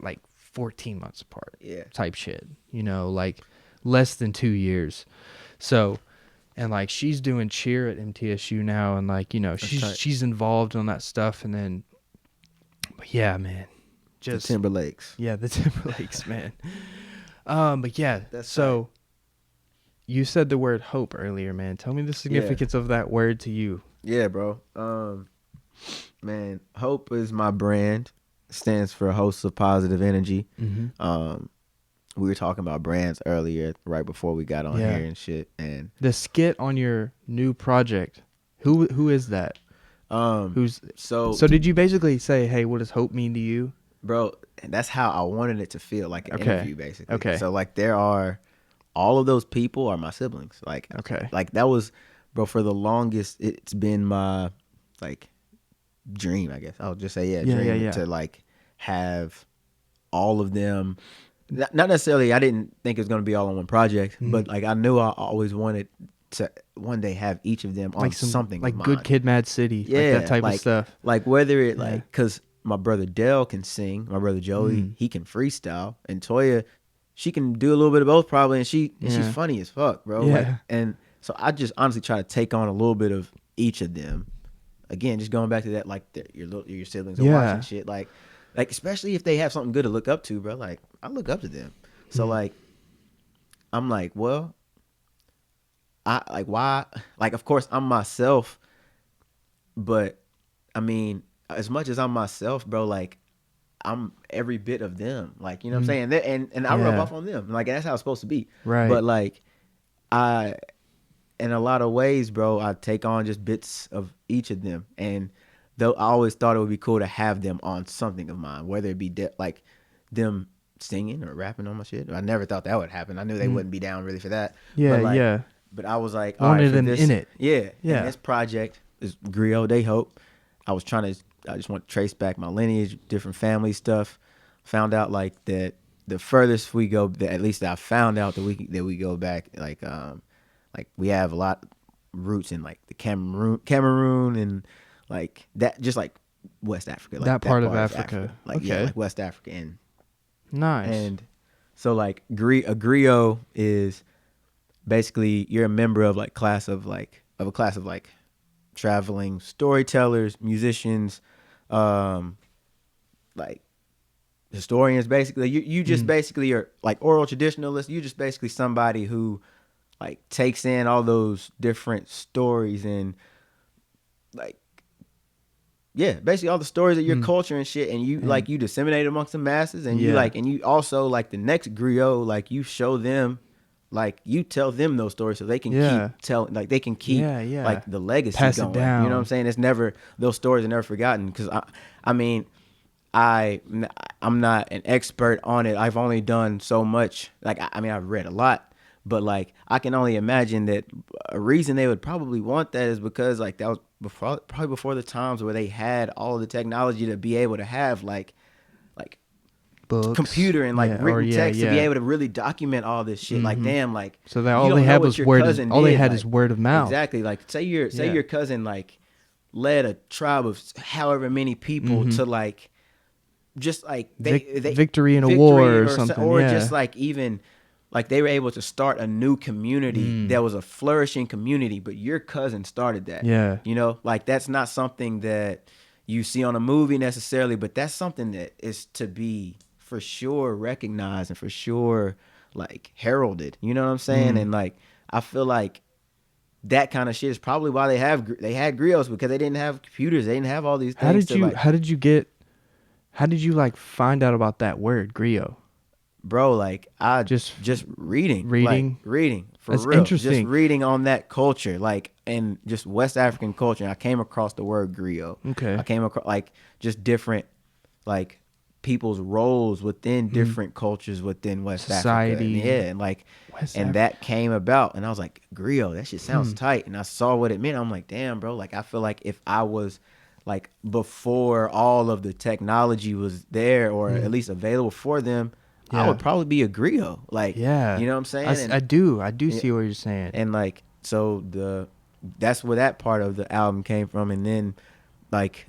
like 14 months apart. Yeah. Type shit. Like less than 2 years. So, and, like, she's doing cheer at MTSU now, and, like, she's involved on that stuff, and then, but yeah, man, just The Timberlakes. Yeah, the Timberlakes, man. But yeah, That's so you said the word hope earlier, man. Tell me the significance of that word to you. Yeah, bro. Man, Hope is my brand. Stands for Hosts of Positive Energy. We were talking about brands earlier, right before we got on here and shit. And The skit on your new project, who is that? So did you basically say, hey, what does hope mean to you? Bro, that's how I wanted it to feel, like an interview, basically. Okay. So, like, all of those people are my siblings. Like, Okay. Like, that was bro, for the longest, it's been my like dream, I guess. I'll just say, dream to like have all of them. Not necessarily, I didn't think it was going to be all on one project, but like I knew I always wanted to one day have each of them on like something like of Good mine. Kid, Mad City, like that type of stuff. Like whether it like, because my brother Dell can sing, my brother Joey, he can freestyle, and Toya, she can do a little bit of both probably, and she's funny as fuck, bro. Yeah. Like, and so I just honestly try to take on a little bit of each of them. Again, just going back to that, like your siblings are watching shit, like especially if they have something good to look up to, bro. Like I look up to them, so like I'm like, well, I like why? Like of course I'm myself, but I mean, as much as I'm myself, bro, like I'm every bit of them. Like, you know what I'm saying? And I rub off on them. Like that's how it's supposed to be. Right. But like in a lot of ways, bro, I take on just bits of each of them. And though I always thought it would be cool to have them on something of mine, whether it be like them singing or rapping on my shit. I never thought that would happen. I knew they wouldn't be down really for that. Yeah, but like, yeah. But I was like, all wanted right, for them this, in it. Yeah. Yeah. And this project is Griot de Hope. I just want to trace back my lineage, different family stuff. Found out like that the furthest we go, that at least I found out that we go back, like we have a lot roots in like the Cameroon and like that, just like West Africa, like that part of Africa. Like okay. yeah, like West Africa. And nice. And so like a griot is basically you're a member of a class of traveling storytellers, musicians, like historians. Basically, you just basically are like oral traditionalists. You just basically somebody who like takes in all those different stories and like basically all the stories of your culture and shit, and you like you disseminate it amongst the masses, and you like, and you also like the next griot, like you show them, like you tell them those stories so they can keep telling, like they can keep like the legacy pass going. it down. You know what I'm saying? It's never, those stories are never forgotten, because I mean I'm not an expert on it. I've only done so much. Like I mean I've read a lot, but like I can only imagine that a reason they would probably want that is because like that was probably before the times where they had all of the technology to be able to have like books, computer and like written text to be able to really document all this shit. Like damn, like so that all they had was word of mouth. Exactly. Like say your cousin like led a tribe of however many people to like just like victory in a war or something, or just like even like they were able to start a new community that was a flourishing community, but your cousin started that. Yeah. You know, like that's not something that you see on a movie necessarily, but that's something that is to be for sure recognized and for sure like heralded. You know what I'm saying? And like I feel like that kind of shit is probably why they had griots, because they didn't have computers, they didn't have all these things. How did you like find out about that word griot? Bro, like I just reading for That's real. interesting. Just reading on that culture, like and just West African culture. And I came across the word griot. Okay. I came across like just different like people's roles within different cultures within West Society. Africa. And like that came about, and I was like, griot, that shit sounds tight. And I saw what it meant. I'm like, damn, bro. Like I feel like if I was like before all of the technology was there or at least available for them, I would probably be a griot. Like, you know what I'm saying? I do see what you're saying. And like, so that's where that part of the album came from. And then like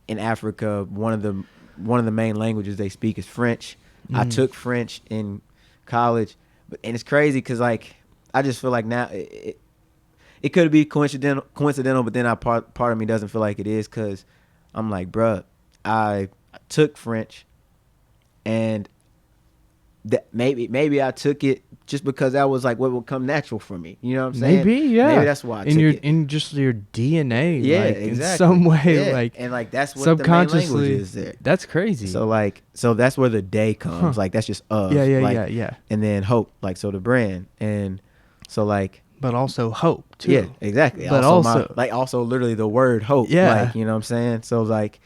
in Africa, one of the main languages they speak is French. I took French in college, and it's crazy because like, I just feel like now it could be coincidental, but then part of me doesn't feel like it is, because I'm like, bruh, I took French, and that maybe I took it just because that was like what would come natural for me. You know what I'm saying? Maybe that's why I took it. In just your DNA, Yeah, like, exactly. in some way, like, and like that's what subconsciously, the main language is there. That's crazy. So that's where the day comes. Like that's just yeah. And then hope, like so the brand, and so like. But also hope too. Yeah, exactly. But also literally the word hope. Yeah. Like, you know what I'm saying? So like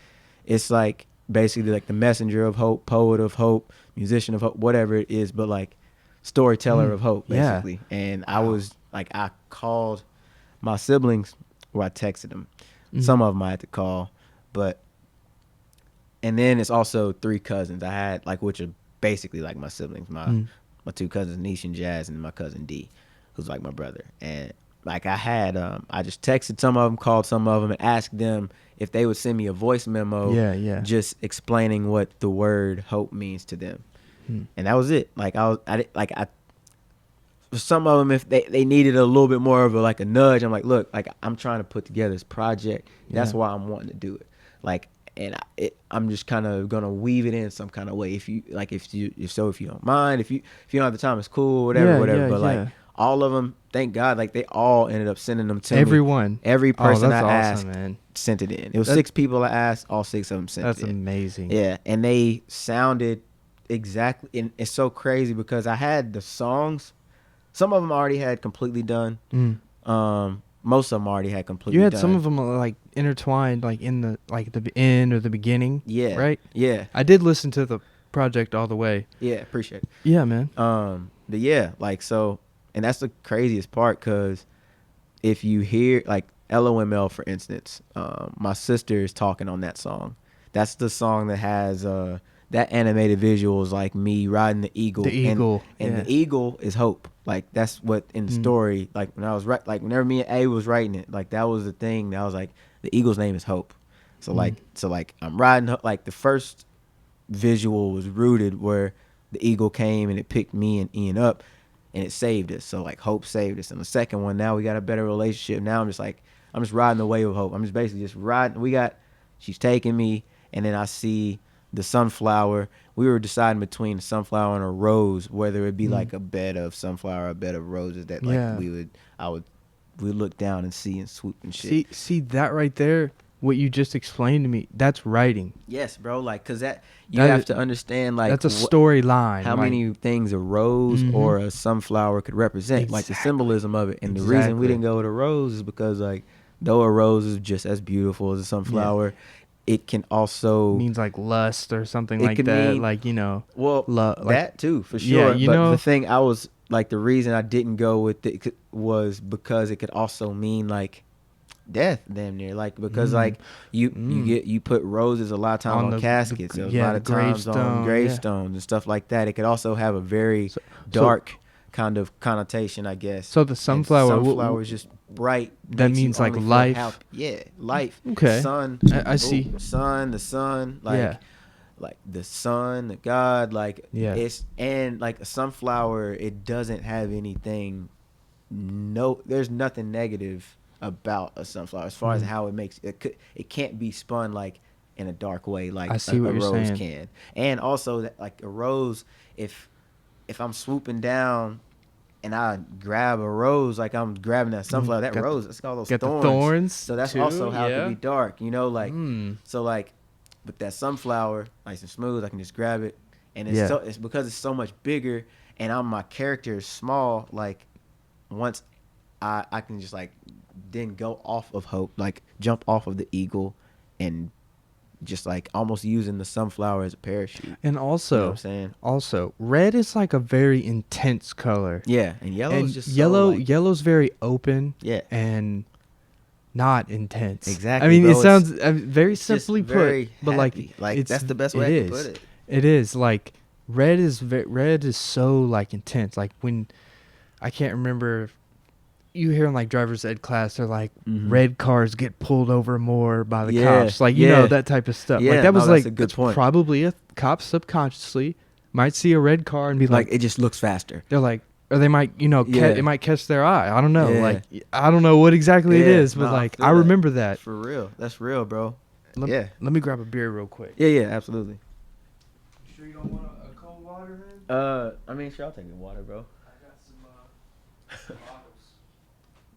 it's like basically like the messenger of hope, poet of hope, musician of hope, whatever it is, but like storyteller of hope, basically. And I was like, I called my siblings, where I texted them. Some of them I had to call, and then it's also 3 cousins I had, like, which are basically like my siblings, my 2 cousins, Nish and Jazz, and my cousin D, who's like my brother. And like I had, I just texted some of them, called some of them, and asked them if they would send me a voice memo, just explaining what the word hope means to them. And that was it. Like for some of them, if they needed a little bit more of a nudge, I'm like, look, like, I'm trying to put together this project. That's why I'm wanting to do it. Like, and I'm just kind of gonna weave it in some kind of way. If you don't mind, if you don't have the time, it's cool, whatever. But like, all of them, thank God, like, they all ended up sending them to Everyone. me. Every person I asked, man, sent it in. It was 6 people I asked, all 6 of them sent it in. That's amazing. Yeah, and they sounded exactly. And it's so crazy because I had the songs. Some of them already had completely done. Most of them already had completely done. You had some of them like intertwined, like in the end or the beginning. Yeah. Right? Yeah. I did listen to the project all the way. Yeah, appreciate it. Yeah, man. But yeah, like, so, and that's the craziest part, because if you hear, like, LOML, for instance, my sister is talking on that song. That's the song that has that animated visuals, like me riding the eagle. The eagle. And the eagle is hope. Like, that's what in the story, like, when I was whenever me and A was writing it, like, that was the thing that I was like, the eagle's name is Hope. So like I'm riding, like, the first visual was rooted where the eagle came and it picked me and Ian up and it saved us. So like, Hope saved us. And the second one, now we got a better relationship. Now I'm just riding the wave of hope. I'm just basically just riding. She's taking me, and then I see the sunflower. We were deciding between a sunflower and a rose, whether it be like a bed of sunflower, or a bed of roses that like we'd look down and see and swoop and shit. See that right there, what you just explained to me, that's writing. Yes, bro. Like, cause you have to understand, like, that's a storyline. How many things a rose or a sunflower could represent, like the symbolism of it. And the reason we didn't go with a rose is because, like, though a rose is just as beautiful as a sunflower, it can also means like lust or something like that. Like, you know, that too, for sure. Yeah, but the thing I was like, the reason I didn't go with it was because it could also mean like death, damn near. Like, because like you put roses a lot of times on caskets, a lot of times on gravestones and stuff like that. It could also have a very dark kind of connotation, I guess. So the sunflower is just bright. That means like life. Life. Okay. Sun. I see. The sun. Like, like the sun, the God. Like, it's, and like a sunflower, it doesn't have anything. No, there's nothing negative about a sunflower as far as how it makes it. It can't be spun like in a dark way like a rose can. And also that, like, a rose, if I'm swooping down and I grab a rose, like I'm grabbing that sunflower, that rose, it's got all those thorns. So that's also how it can be dark, you know, like, so like, but that sunflower, nice and smooth, I can just grab it. And it's because it's so much bigger and my character is small, like, once I can just like then go off of hope, like jump off of the eagle and just like almost using the sunflower as a parachute. And also, you know what I'm saying? Also, red is like a very intense color. Yeah, and yellow is just yellow's very open. Yeah, and not intense. Exactly. I mean, bro, it sounds very simply put, but like it's, that's the best way I can put it. It is like red is so like intense. Like, when I can't remember. You hear in like driver's ed class, they're like, red cars get pulled over more by the cops. Like, you know, that type of stuff. Yeah, like, that was that's a good point. Probably a cop subconsciously might see a red car and be like, it just looks faster. They're like, or they might, you know, it might catch their eye. I don't know. Like, I don't know what exactly it is, but like, I remember that. For real. That's real, bro. Let me grab a beer real quick. Yeah, absolutely. You sure you don't want a cold water, man? I mean, sure, I'll take the water, bro. I got some bottles.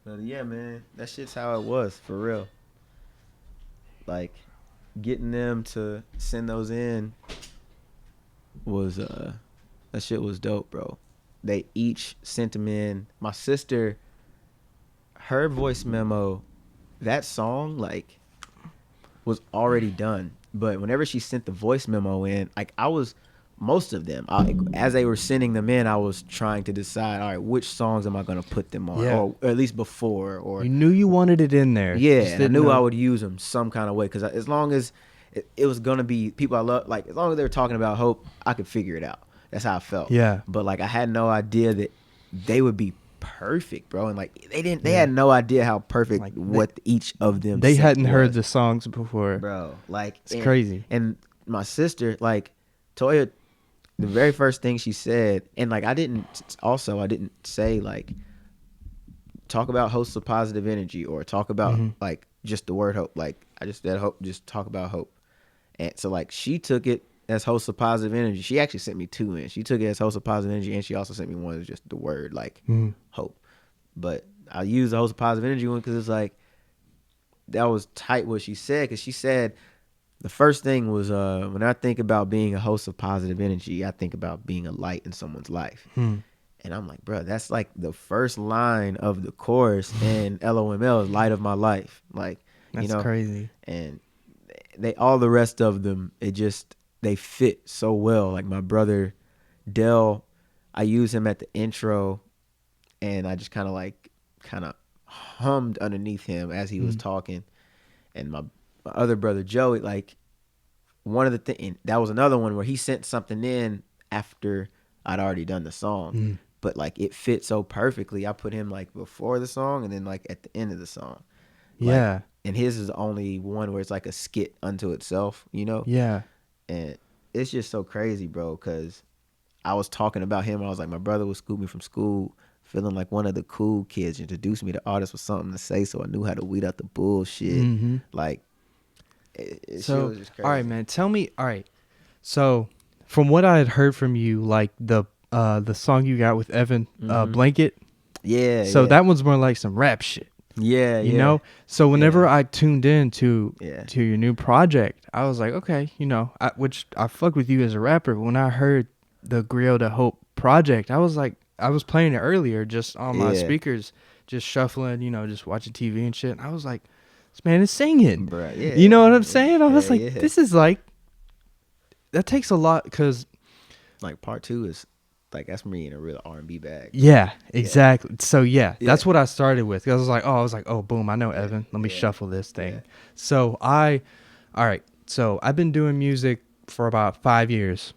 But yeah, man, that shit's how it was, for real. Like, getting them to send those in was that shit was dope, bro. They each sent them in. My sister, her voice memo, that song, like, was already done. But whenever she sent the voice memo in, like, I was most of them. As they were sending them in, I was trying to decide, all right, which songs am I going to put them on, Yeah. or at least before, or You knew you wanted it in there. yeah, Just and I didn't knew know. I would use them some kind of way because as long as it was going to be people I love, like as long as they were talking about Hope, I could figure it out. That's how I felt. Yeah. But like I had no idea that they would be perfect, bro, and like they Yeah. had no idea how perfect Like, what each of them. They sent hadn't heard was. the songs before. Bro, like It's crazy. And my sister, like Toya, the very first thing she said, and like I didn't say like talk about hosts of positive energy or talk about like just the word hope. Like I just said hope, just talk about hope. And so like she took it as hosts of positive energy. She actually sent me 2 in. She took it as hosts of positive energy, and she also sent me one that's just the word like hope. But I used the host of positive energy one because it's like that was tight what she said, because she said the first thing was when I think about being a host of positive energy, I think about being a light in someone's life. And I'm like, bro, that's like the first line of the chorus in LOML is light of my life. Like, That's you know, crazy. and they all the rest of them, it just they fit so well. Like my brother Dell, I use him at the intro, and I just kind of hummed underneath him as he was talking. And my other brother Joey, like one of the things, that was another one where he sent something in after I'd already done the song, but like it fit so perfectly. I put him like before the song and then like at the end of the song. Like, Yeah. and his is the only one where it's like a skit unto itself, you know? Yeah. And it's just so crazy, bro, because I was talking about him. I was like, my brother would scoop me from school feeling like one of the cool kids, introduced me to artists with something to say, so I knew how to weed out the bullshit. Like, it So, was just crazy. all right, man. Tell me. All right. So, from what I had heard from you, like the song you got with Evan, Blanket. Yeah. So yeah. that one's more like some rap shit. Yeah. You know. So whenever Yeah. I tuned in to Yeah. your new project, I was like, okay, you know, which I fuck with you as a rapper. But when I heard the Griot de Hope project, I was like, I was playing it earlier just on my Yeah. speakers, just shuffling, you know, just watching TV and shit. And I was like, this man is singing. Bruh, yeah. You know what I'm saying? I was Yeah, like, yeah. this is like, that takes a lot because, Like part 2 is like that's me in a real R&B bag. yeah, exactly. So Yeah. that's what I started with. I was like, oh, boom, I know Evan. Let me Yeah. shuffle this thing. Yeah. So all right. So I've been doing music for about 5 years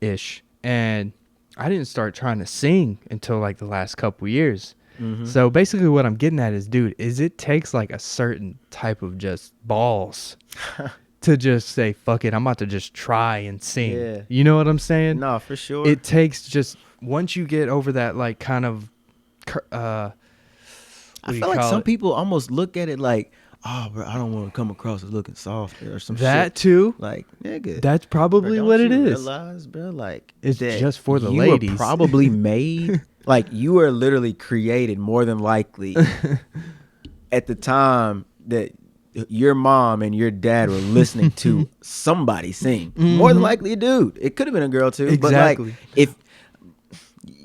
ish. And I didn't start trying to sing until like the last couple years. So basically what I'm getting at is, dude, it takes like a certain type of just balls to just say, fuck it, I'm about to just try and sing. Yeah. You know what I'm saying? No, for sure. It takes just, once you get over that like kind of, I feel like some people almost look at it like, oh, bro, I don't want to come across as looking soft or some that shit. too, Like, nigga. that's probably Bro, what don't it you is. realize, bro, like It's that just for the you ladies. were probably made, like you were literally created more than likely at the time that your mom and your dad were listening to somebody sing. More than likely a dude. It could have been a girl too. Exactly. But like if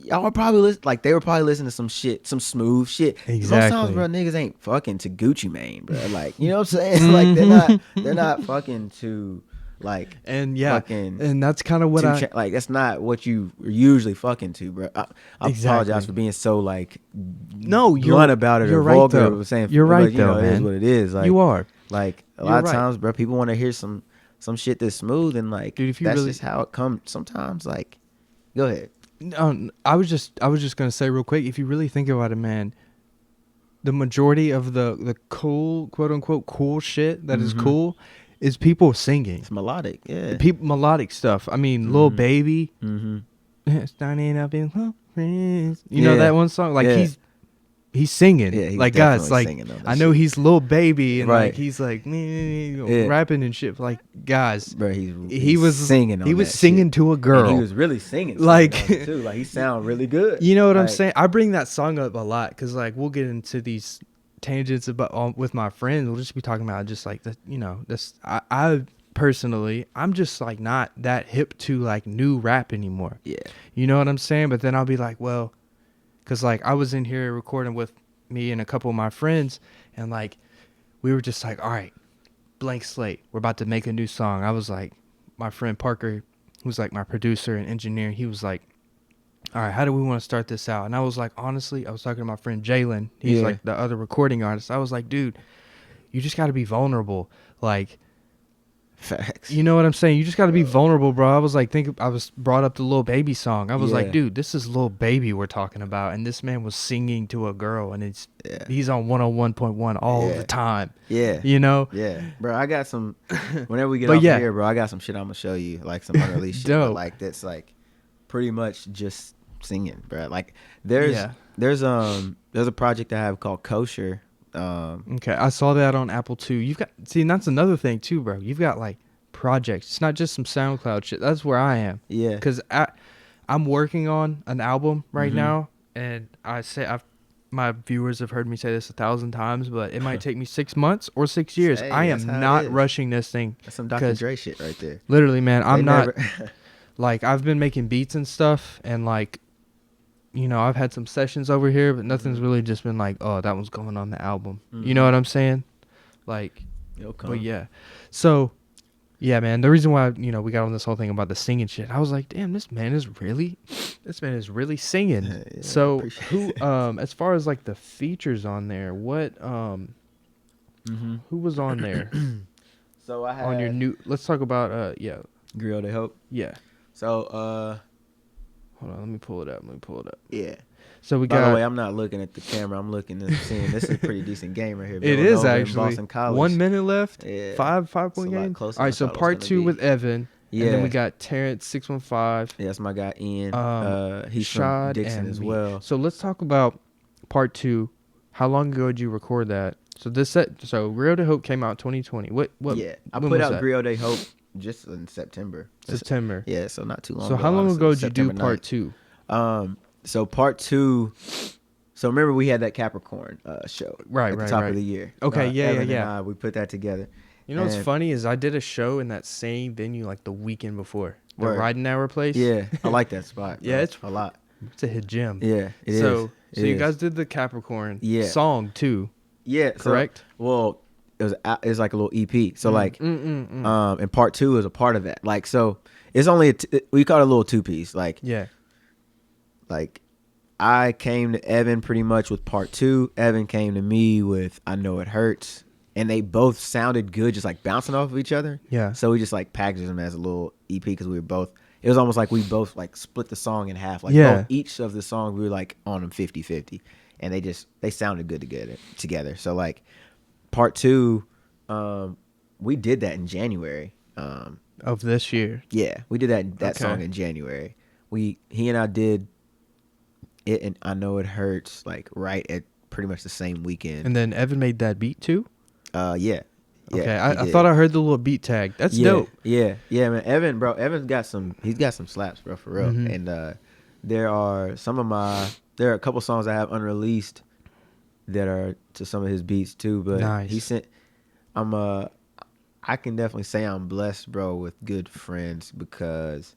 y'all were probably like they were probably listening to some shit, some smooth shit. Most times, Exactly. bro, niggas ain't fucking to Gucci Mane, bro. Like, you know what I'm saying? Like they're not fucking to like And yeah, fucking and that's kind of what like that's not what you are usually fucking to, bro. I Exactly. apologize for being so like No, you're blunt about it you're or right, vulgar though. or saying You're right, but, you know, though, it is man. what it is. Like you are. like a You're lot of right. times, bro, people want to hear some shit that's smooth and like Dude, if you that's really- just how it comes. Sometimes, like, go ahead. No, I was just gonna say real quick, if you really think about it, man, the majority of the cool, quote unquote, cool shit that is cool is people singing. It's melodic, yeah. People melodic stuff. I mean, Lil Baby, Mm-hmm. starting up in friends. You know Yeah. that one song? Like Yeah. he's singing. Yeah, he's like guys, definitely like singing, though. That I know shit- he's Lil Baby and Right. like he's like Yeah. rapping and shit. Like guys, Bro, he he's was singing. On He was that singing shit. to a girl. And he was really singing, Like- on it, too. Like he sound really good. You know what I'm Like, saying? I bring that song up a lot because like we'll get into these tangents about with my friends. We'll just be talking about just like the, you know, this. I personally, I'm just like not that hip to like new rap anymore. Yeah. You know what I'm saying? But then I'll be like, well, because like I was in here recording with me and a couple of my friends, and like we were just like, all right, blank slate. We're about to make a new song. I was like, my friend Parker, who's like my producer and engineer, he was like, all right, how do we want to start this out? And I was like, honestly, I was talking to my friend Jalen. He's Yeah. like the other recording artist. I was like, dude, you just got to be vulnerable. Like, Facts. you know what I'm saying? You just got to be vulnerable, bro. I was like, I was brought up the Lil Baby song. I was Yeah. like, dude, this is Lil Baby we're talking about. And this man was singing to a girl, and he's on 101.1 all the time. Yeah. You know? Yeah. Bro, I got some, whenever we get But off yeah. of here, bro, I got some shit I'm going to show you. Like some unreleased shit. Dope. But like that's like pretty much just singing, bro. Like there's a project I have called Kosher. Okay, I saw that on Apple too. And that's another thing too, bro. You've got like projects. It's not just some SoundCloud shit. That's where I am. Yeah. Because I'm working on an album right now, and my viewers have heard me say this 1,000 times, but it might take me 6 months or 6 years. Hey, I that's am how it not is. rushing this thing. That's some Dr. Dre shit right there. Literally, man, I'm They not never- like I've been making beats and stuff, and like, you know, I've had some sessions over here, but nothing's really just been like, oh, that one's going on the album. You know what I'm saying? Like, but yeah. So, yeah, man, the reason why, you know, we got on this whole thing about the singing shit, I was like, damn, this man is really singing. Yeah, So appreciate who, as far as like the features on there, what, who was on there So I had on your new, let's talk about, Griot de Hope. yeah. So, Hold on, let me pull it up. yeah. So we By got. the way, I'm not looking at the camera. I'm looking and seeing this is a pretty decent game right here. It is Villanova and actually Boston College. 1 minute left. Yeah. 5 point It's a lot game. closer All right, than I so thought it was part gonna 2 be. with Evan. Yeah. And then we got Terrence 615. Yeah, that's my guy Ian. He's from Shad, Dixon and as me. well. So let's talk about part 2. How long ago did you record that? So Griot de Hope came out 2020. What? Yeah, I when put was out that? Griot de Hope just in September. September. Yeah, so not too long So ago. how long honestly. ago did you do September part 9th. 2? So part 2. So remember we had that Capricorn show Right, at the right, top right. of the year. Okay, Evan yeah. And I, we put that together. You know what's And- funny is I did a show in that same venue like the weekend before. The Word. Riding Hour place. Yeah, I like that spot. Yeah, bro, it's a lot. It's a hit gym. Yeah, it is. So It you is. guys did the Capricorn Yeah. song too, Yeah, correct? Well, it was like a little EP. So like, Mm. and part 2 is a part of that. Like, so it's only we call it a little 2-piece. Like, Yeah. like I came to Evan pretty much with part 2. Evan came to me with I Know It Hurts, and they both sounded good, just like bouncing off of each other. Yeah. So we just like packaged them as a little EP because we were both. It was almost like we both like split the song in half. Like Yeah. each of the songs we were like on them 50-50, and they sounded good together. So like part 2, we did that in January. Of this year. Yeah, we did that Okay. song in January. He and I did it, and I Know It Hurts like right at pretty much the same weekend. And then Evan made that beat too? Yeah. Okay. he I did. thought I heard the little beat tag. That's yeah, dope. Yeah, man. Evan's got some slaps, bro, for real. Mhm. And there are a couple songs I have unreleased that are to some of his beats too. But Nice. I can definitely say I'm blessed, bro, with good friends because,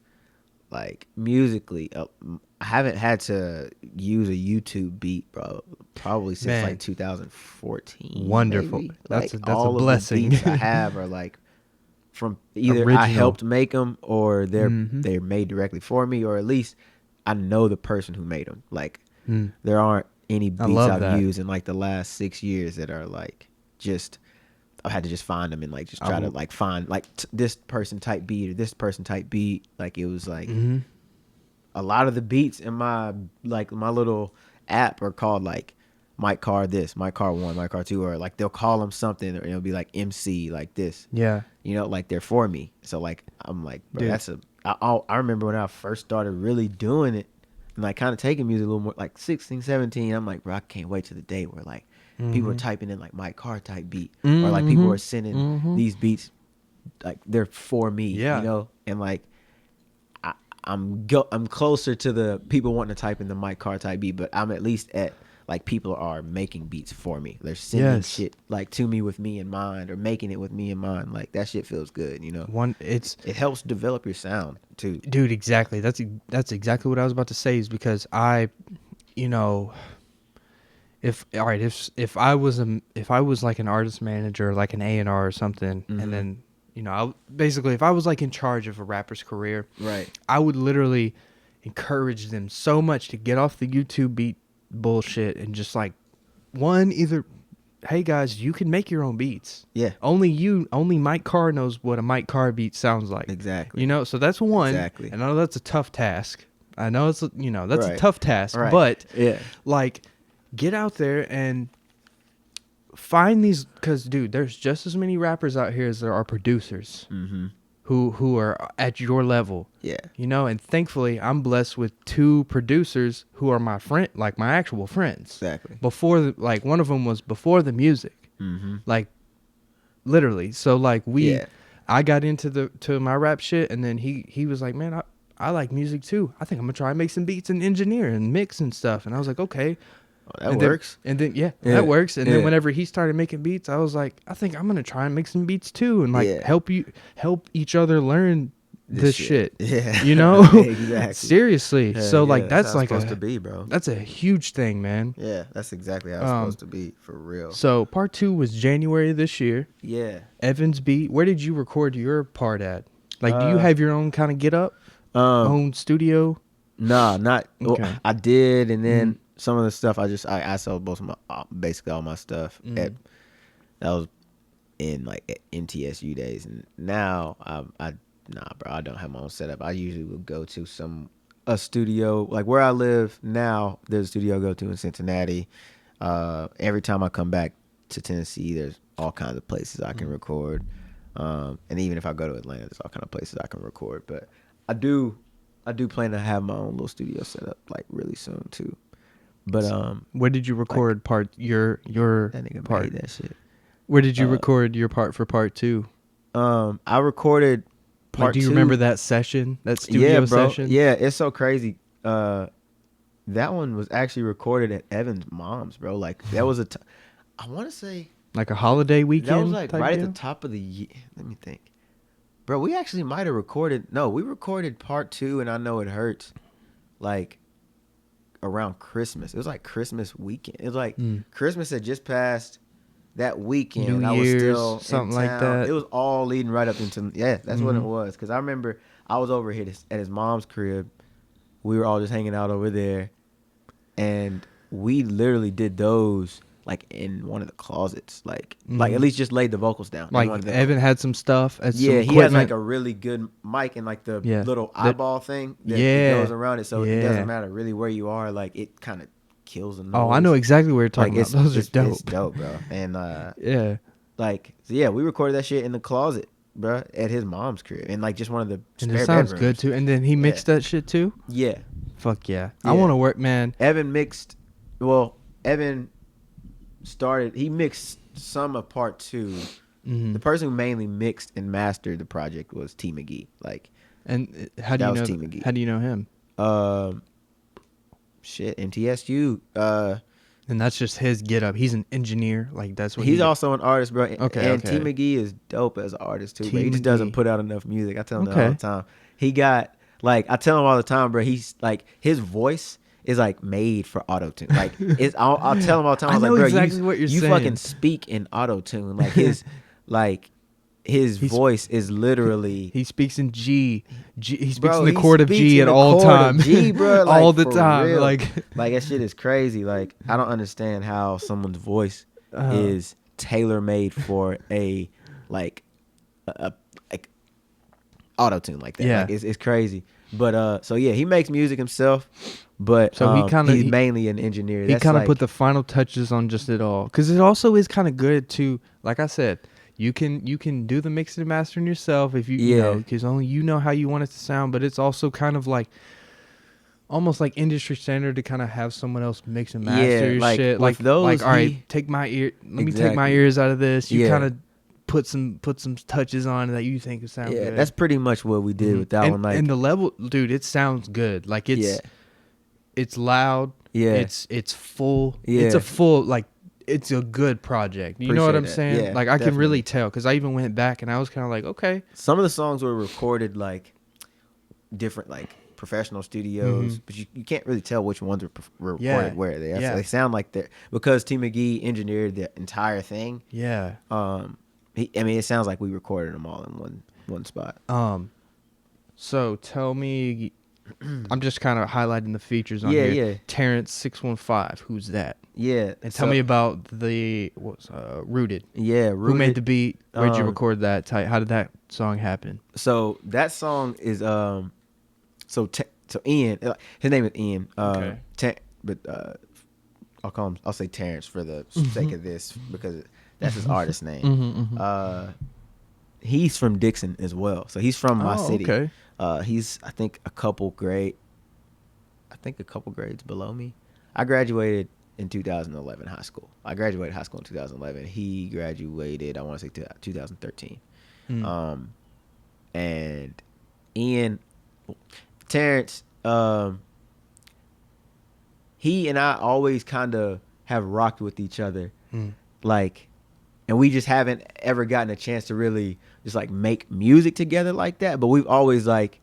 like, musically, I haven't had to use a YouTube beat, bro, probably since Man. like 2014. Wonderful. maybe. That's Like, a all of the blessing. beats I have are like from either I Original. helped make them or they're Mhm. made directly for me, or at least I know the person who made them. Like, Mm. there aren't any beats love I've that. used in like the last 6 years that are like just I've had to just find them and like just try to like find like this person type beat or this person type beat. Like, it was like Mhm. a lot of the beats in my little app are called like Mic Carr this, Mic Carr 1, Mic Carr 2, or like they'll call them something, or it'll be like MC like this. Yeah. You know, like they're for me. So like I'm like, bro, Dude. I remember when I first started really doing it and like kind of taking music a little more, like 16, 17. I'm like, bro, I can't wait to the day where like people are typing in like Mic Carr type beat, or like people are sending these beats, like they're for me. Yeah. You know, and like I'm closer to the people wanting to type in the Mic Carr type beat, but I'm at least at like people are making beats for me. They're sending Yes. shit like to me with me in mind, or making it with me in mind. Like, that shit feels good, you know. It helps develop your sound too. Dude, exactly. That's exactly what I was about to say, is because you know, if I was like an artist manager, like an A&R or something, Mhm. and then you know, basically if I was like in charge of a rapper's career, Right. I would literally encourage them so much to get off the YouTube beat bullshit and just like either, hey guys, you can make your own beats. Yeah. Only Mic Carr knows what a Mic Carr beat sounds like. Exactly. You know, so that's one. Exactly. And I know that's a tough task. I know it's, you know, that's a Right. tough task, Right. but Yeah. like get out there and find these, because dude, there's just as many rappers out here as there are producers Mm-hmm. who are at your level. Yeah. You know, and thankfully I'm blessed with 2 producers who are my friend, like my actual friends. Exactly. Like one of them was before the music, Mm-hmm. like literally. So like Yeah. I got into my rap shit, and then he was like, man, I like music too. I think I'm gonna try and make some beats and engineer and mix and stuff. And I was like, okay. Oh, that And works. Then Yeah. that works. And Yeah. then whenever he started making beats, I was like, I think I'm gonna try and make some beats too, and like Yeah. help each other learn this shit. Yeah. You know? Exactly. Seriously. Yeah, so like yeah, that's how like it's supposed to be, bro. that's a huge thing, man. Yeah, that's exactly how it's supposed to be, for real. So part 2 was January this year. Yeah. Evans beat. Where did you record your part at? Like, do you have your own kind of get up, own studio? Nah, not. Okay. Well, I did, and then some of the stuff I sold most of my basically all my stuff. That was in like at NTSU days, and now nah, bro, I don't have my own setup. I usually will go to a studio like where I live now. There's a studio I go to in Cincinnati. Every time I come back to Tennessee, there's all kinds of places I can record. And even if I go to Atlanta, there's all kinds of places I can record. But I do plan to have my own little studio set up like really soon too. But Where did you record your that nigga part? made that shit. Where did you record your part for part 2? I recorded part Like, do you 2. remember that session, that studio bro. session? Yeah, it's so crazy. That one was actually recorded at Evan's mom's, bro. Like that was I want to say Like a holiday weekend. that was like type right deal? at the top of the year. Let me think, bro. We actually might have recorded. No, we recorded part 2, and I Know It Hurts, like around Christmas. It was like Christmas weekend. It was like Christmas had just passed. That weekend, New I was Year's, still something in like town. that. It was all leading right up into that's what it was. Because I remember I was over here at his mom's crib. We were all just hanging out over there, and we literally did those like in one of the closets, like at least just laid the vocals down. in one Like of them. Evan had some stuff. Had Yeah, some he has like equipment. a really good mic and like the Yeah. little That- eyeball thing that Yeah. goes around it, so it Yeah. doesn't matter really where you are. Like it kind of kills the noise. Oh, I know exactly what you're talking Like about. Those are dope. It's dope, bro. And Yeah. like, so yeah, we recorded that shit in the closet, bro, at his mom's crib, in like just one of the And spare it sounds bedrooms. good too. And then he mixed that shit too. Yeah, Fuck yeah. Yeah. I want to work, man. Evan mixed. Well, Evan started. He mixed some of part 2. Mhm. The person who mainly mixed and mastered the project was T McGee. Like, And how do That you was know? T. McGee. How do you know him? shit, NTSU. And that's just his get up. He's an engineer. Like that's what He's he also an artist, bro. Okay, And okay. T McGee is dope as an artist too. T. But he just doesn't McGee. put out enough music. I tell him that Okay. all the time. He got like I tell him all the time, bro. He's like his voice is like made for auto tune. Like I'll tell him all the time. I was I like, know bro, exactly you, what you're you saying. fucking speak in auto tune. Like his voice is literally. He speaks in G. He speaks Bro, in the he chord of speaks G in at the all chord of time. G, bro, like, all the for time. real. Like Like that shit is crazy. Like I don't understand how someone's voice is tailor made for a like auto tune like that. Yeah. Like, it's crazy. But so yeah, he makes music himself. But So he's he's mainly an engineer. he That's kind of like, put the final touches on just it all, because it also is kind of good to, like I said, you can do the mixing and mastering yourself if you know, because only you know how you want it to sound. But it's also kind of like almost like industry standard to kind of have someone else mix and master your like, shit. with Like those, like all right, he- take my ear. Let me take my Exactly. ears out of this. You Yeah. kind of put some touches on that you think would sound yeah, good. that's pretty much what we did with that and, one. Like and the level, dude, it sounds good. Like Yeah. it's loud. Yeah. It's full. Yeah. It's a full, like, it's a good project. You know what I'm Appreciate saying? that. Yeah, like I can really definitely. tell, because I even went back and I was kind of like, okay, some of the songs were recorded like different, like professional studios, but you can't really tell which ones were recorded Yeah. where. They Yeah. sound like they're because T McGee engineered the entire thing. yeah, it sounds like we recorded them all in one spot. So tell me, I'm just kind of highlighting the features on Yeah, here. yeah. Terrence 615, who's that? Yeah. And tell me about the Rooted. Yeah, Who made the beat? Where'd you record that? How did that song happen? So that song is so Ian, his name is Ian. Okay. But I'll say Terrence for the sake of this because that's his artist name. He's from Dixon as well, so he's from my city. Okay. He's I think a couple grades below me. I graduated in 2011 high school. I graduated high school in 2011. He graduated, I want to say 2013. And Terrence, he and I always kind of have rocked with each other, like, and we just haven't ever gotten a chance to really just like make music together like that. But we've always like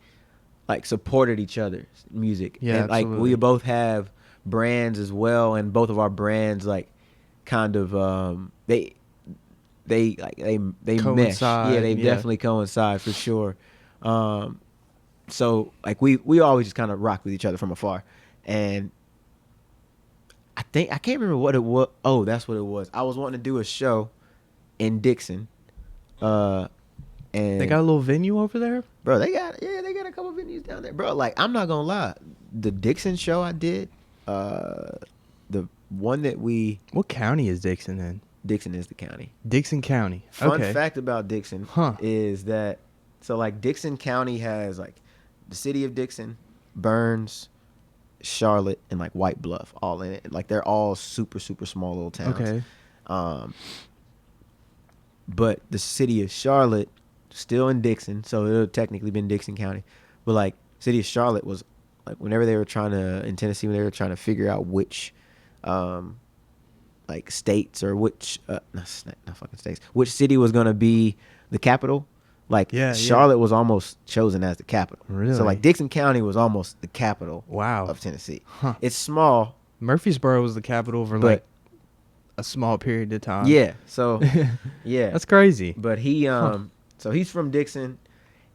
supported each other's music. Yeah, and like absolutely. we both have brands as well, and both of our brands like kind of they Coincide, mesh. Yeah, they definitely coincide for sure. So like we always just kind of rock with each other from afar. And I can't remember what it was. Oh, that's what it was. I was wanting to do a show in Dixon. And They got a little venue over there? bro, they got a couple venues down there. Bro, like I'm not gonna lie. The Dixon show I did, the one that What county is Dixon in? Dixon is the county. Dixon County. Fun Okay. fact about Dixon is that so like Dixon County has like the city of Dixon, Burns, Charlotte, and like White Bluff all in it. Like they're all super, super small little towns. Okay. But the city of Charlotte still in Dixon, so it would have technically been Dixon County. But like city of Charlotte was like whenever they were trying to in Tennessee, when they were trying to figure out which like states or which not fucking states, which city was gonna be the capital. Like Charlotte was almost chosen as the capital. Really? So like Dixon County was almost the capital of Tennessee. It's small. Murfreesboro was the capital for like a small period of time. Yeah. So yeah. That's crazy. But he so he's from Dixon,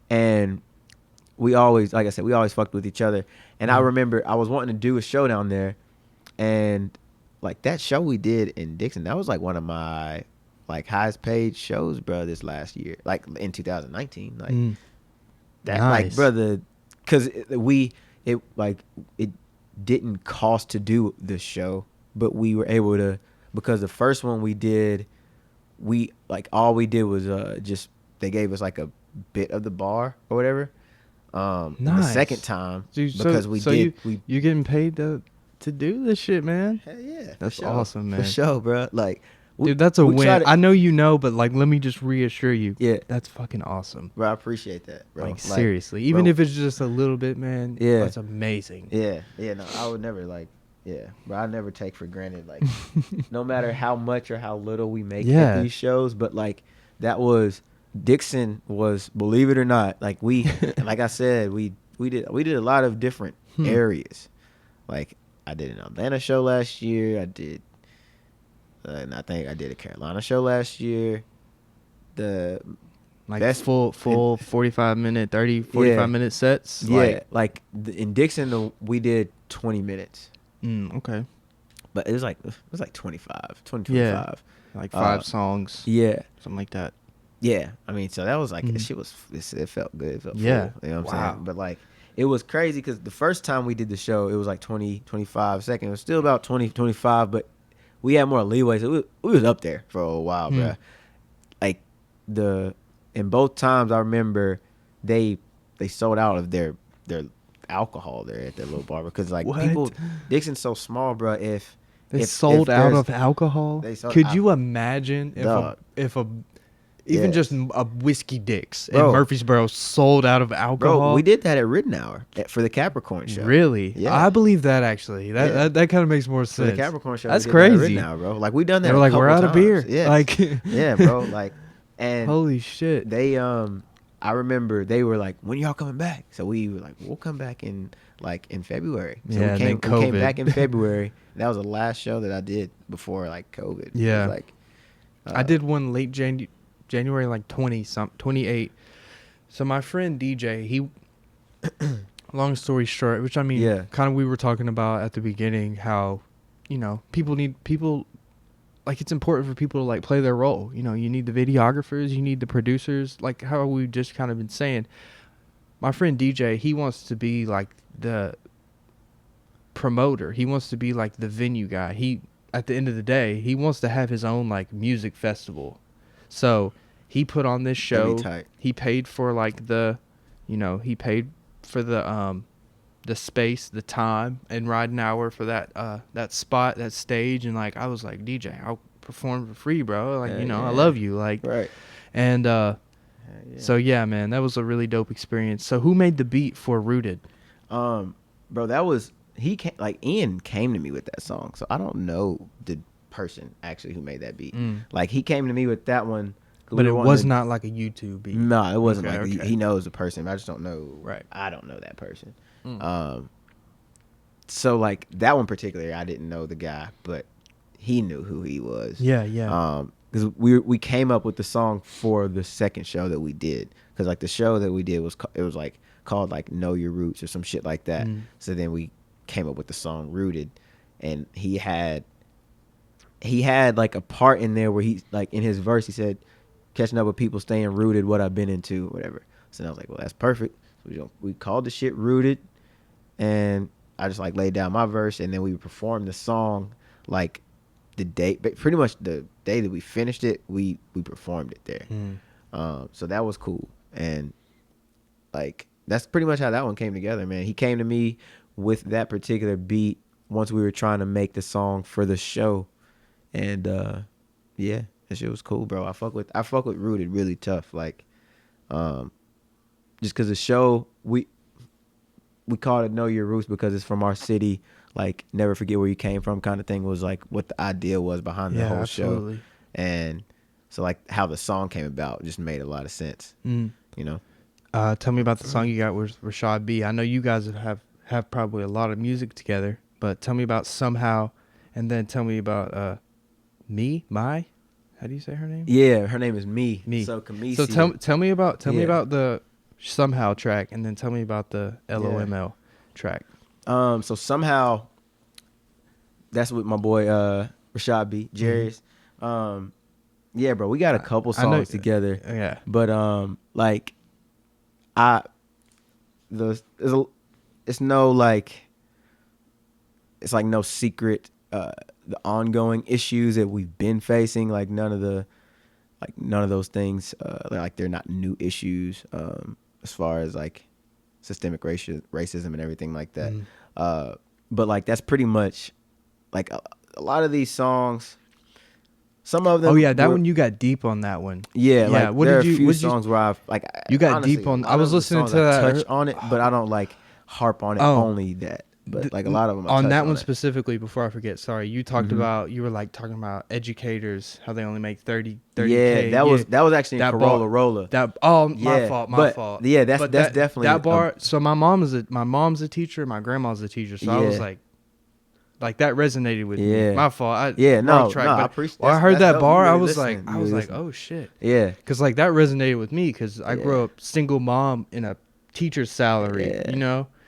and we always, like I said, we always fucked with each other. And I remember I was wanting to do a show down there, and like that show we did in Dixon, that was like one of my like highest paid shows, bro, this last year, like in 2019, like that, nice. like brother, because it didn't cost to do this show, but we were able to, because the first one we did, all we did was just they gave us like a bit of the bar or whatever. Nice. The second time, because you're getting paid to do this shit, man. Hell yeah, that's awesome, man. For sure, bro. Like, dude, that's a win. I know you know, but like, let me just reassure you. Yeah, that's fucking awesome, bro. I appreciate that, bro. Like seriously, even if it's just a little bit, man. Yeah, that's amazing. Yeah. No, I would never bro. I never take for granted like, no matter how much or how little we make at these shows, but like that was. Dixon was, believe it or not, like we, like I said, we did a lot of different areas. Like I did an Atlanta show last year. I did, and I think I did a Carolina show last year. The like best full 45 minute, 45 minute sets. Yeah, like in Dixon we did 20 minutes. Okay. But it was like 25. Yeah, like 5 songs. Yeah, something like that. Yeah, I mean, so that was like, it felt good. It felt full, you know what I'm saying? But like, it was crazy because the first time we did the show, it was like 20, 25 seconds. It was still about 20, 25, but we had more leeway. So we was up there for a while, bro. Like, in both times, I remember they sold out of their alcohol there at their little bar because like people, Dixon's so small, bro. If sold out of alcohol, could you imagine if a even just a Whiskey Dix in Murfreesboro sold out of alcohol? Bro, we did that at Rittenhour for the Capricorn show. Really? Yeah. I believe that actually. That kind of makes more sense. For the Capricorn show, that's crazy. Rittenhour, bro. Like we done that. They were like, we're out times. of beer. Yeah. Like, yeah, bro. Like, and holy shit. They I remember they were like, when y'all coming back? So we were like, we'll come back in February. So we came back in February. That was the last show that I did before like COVID. Yeah. Like I did one late January like 28. So my friend DJ, he, long story short, which I mean, Yeah. kind of we were talking about at the beginning, how, people, like it's important for people to like play their role. You need the videographers, you need the producers, like how we just kind of been saying. My friend DJ, he wants to be like the promoter. He wants to be like the venue guy. He, at the end of the day, he wants to have his own like music festival. So he put on this show. Tight. He paid for like he paid for the space, the time, and ride an hour for that spot, that stage. And like I was like, DJ, I'll perform for free, bro. Like I love you, like. Right. And Yeah. so yeah, man, that was a really dope experience. So who made the beat for Rooted? Bro, that was Ian came to me with that song, so I don't know the person actually who made that beat. Like he came to me with that one, But it was not like a YouTube beat. No, it wasn't Okay. he knows the person. But I just don't know. Right. I don't know that person. So like that one particularly, I didn't know the guy, but he knew who he was. Yeah. Because we came up with the song for the second show that we did. Because like the show that we did was like called like Know Your Roots or some shit like that. So then we came up with the song Rooted, and he had like a part in there where he like in his verse he said, catching up with people, staying rooted, what I've been into, whatever. So I was like, well, that's perfect. So we called the shit Rooted, and I just like laid down my verse, and then we performed the song like the day, pretty much the day that we finished it, we performed it there. So that was cool, and like that's pretty much how that one came together, man. He came to me with that particular beat once we were trying to make the song for the show, and yeah, that shit was cool, bro. I fuck with Rooted really tough, like just because the show we called it Know Your Roots because it's from our city, like never forget where you came from kind of thing was like what the idea was behind the whole absolutely. show. And so like how the song came about just made a lot of sense. Tell me about the song you got with H.O.P.E. I know you guys have probably a lot of music together, but tell me about Somehow, and then tell me about how do you say her name? Yeah, her name is Me. Me. So Kamisi. So tell me about the Somehow track, and then tell me about the LOML track. So Somehow, that's with my boy H.O.P.E, Jarius. Yeah, bro, we got a couple songs together. Yeah. But like it's no like it's like no secret the ongoing issues that we've been facing, like none of those things like they're not new issues as far as like systemic racism and everything like that. But like that's pretty much like a lot of these songs, some of them. Oh yeah, that one you got deep on that one. Yeah, like what there did are a you? few What songs where I've like you got honestly, deep on. a lot I was of the listening songs to I that. touch on it, but I don't like harp on it only that. But like a lot of them I on touch that one it. specifically, before I forget, sorry, you talked about, you were like talking about educators, how they only make 30 Yeah, that was actually in Corolla Rolla. My fault. Yeah, that's definitely that bar. So my mom's a teacher, my grandma's a teacher, so I was like that resonated with me. My fault. I appreciate. When I heard that bar, I was like, oh shit. Yeah, because like that resonated with me because I grew up single mom in a teacher's salary.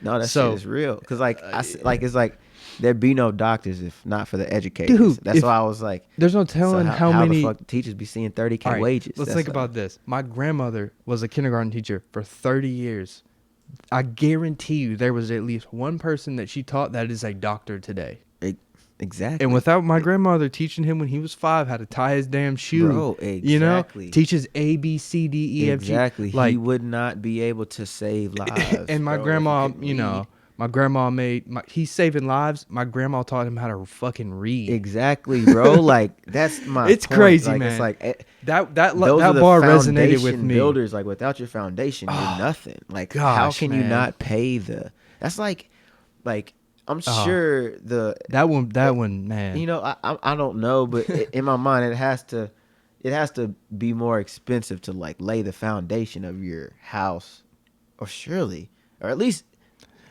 No, that shit is real. Cause it's like there'd be no doctors if not for the educators. Dude, that's why I was like, there's no telling how many the fuck teachers be seeing 30K right, wages. Let's think about this. My grandmother was a kindergarten teacher for 30 years. I guarantee you there was at least one person that she taught that is a doctor today. Exactly. And without my grandmother teaching him when he was 5 how to tie his damn shoe, bro, exactly. Teaches A, B, C, D, E, F, G. Exactly. Like, he would not be able to save lives. And my grandma, my grandma he's saving lives. My grandma taught him how to fucking read. Exactly, bro. Like that's my. It's point. crazy, like, man. It's like that bar resonated with me. Builders, like without your foundation, you're nothing. Like, gosh, how can you man. not pay the? That's like. I'm sure that one, man. I don't know, but in my mind, it has to be more expensive to like lay the foundation of your house, or at least.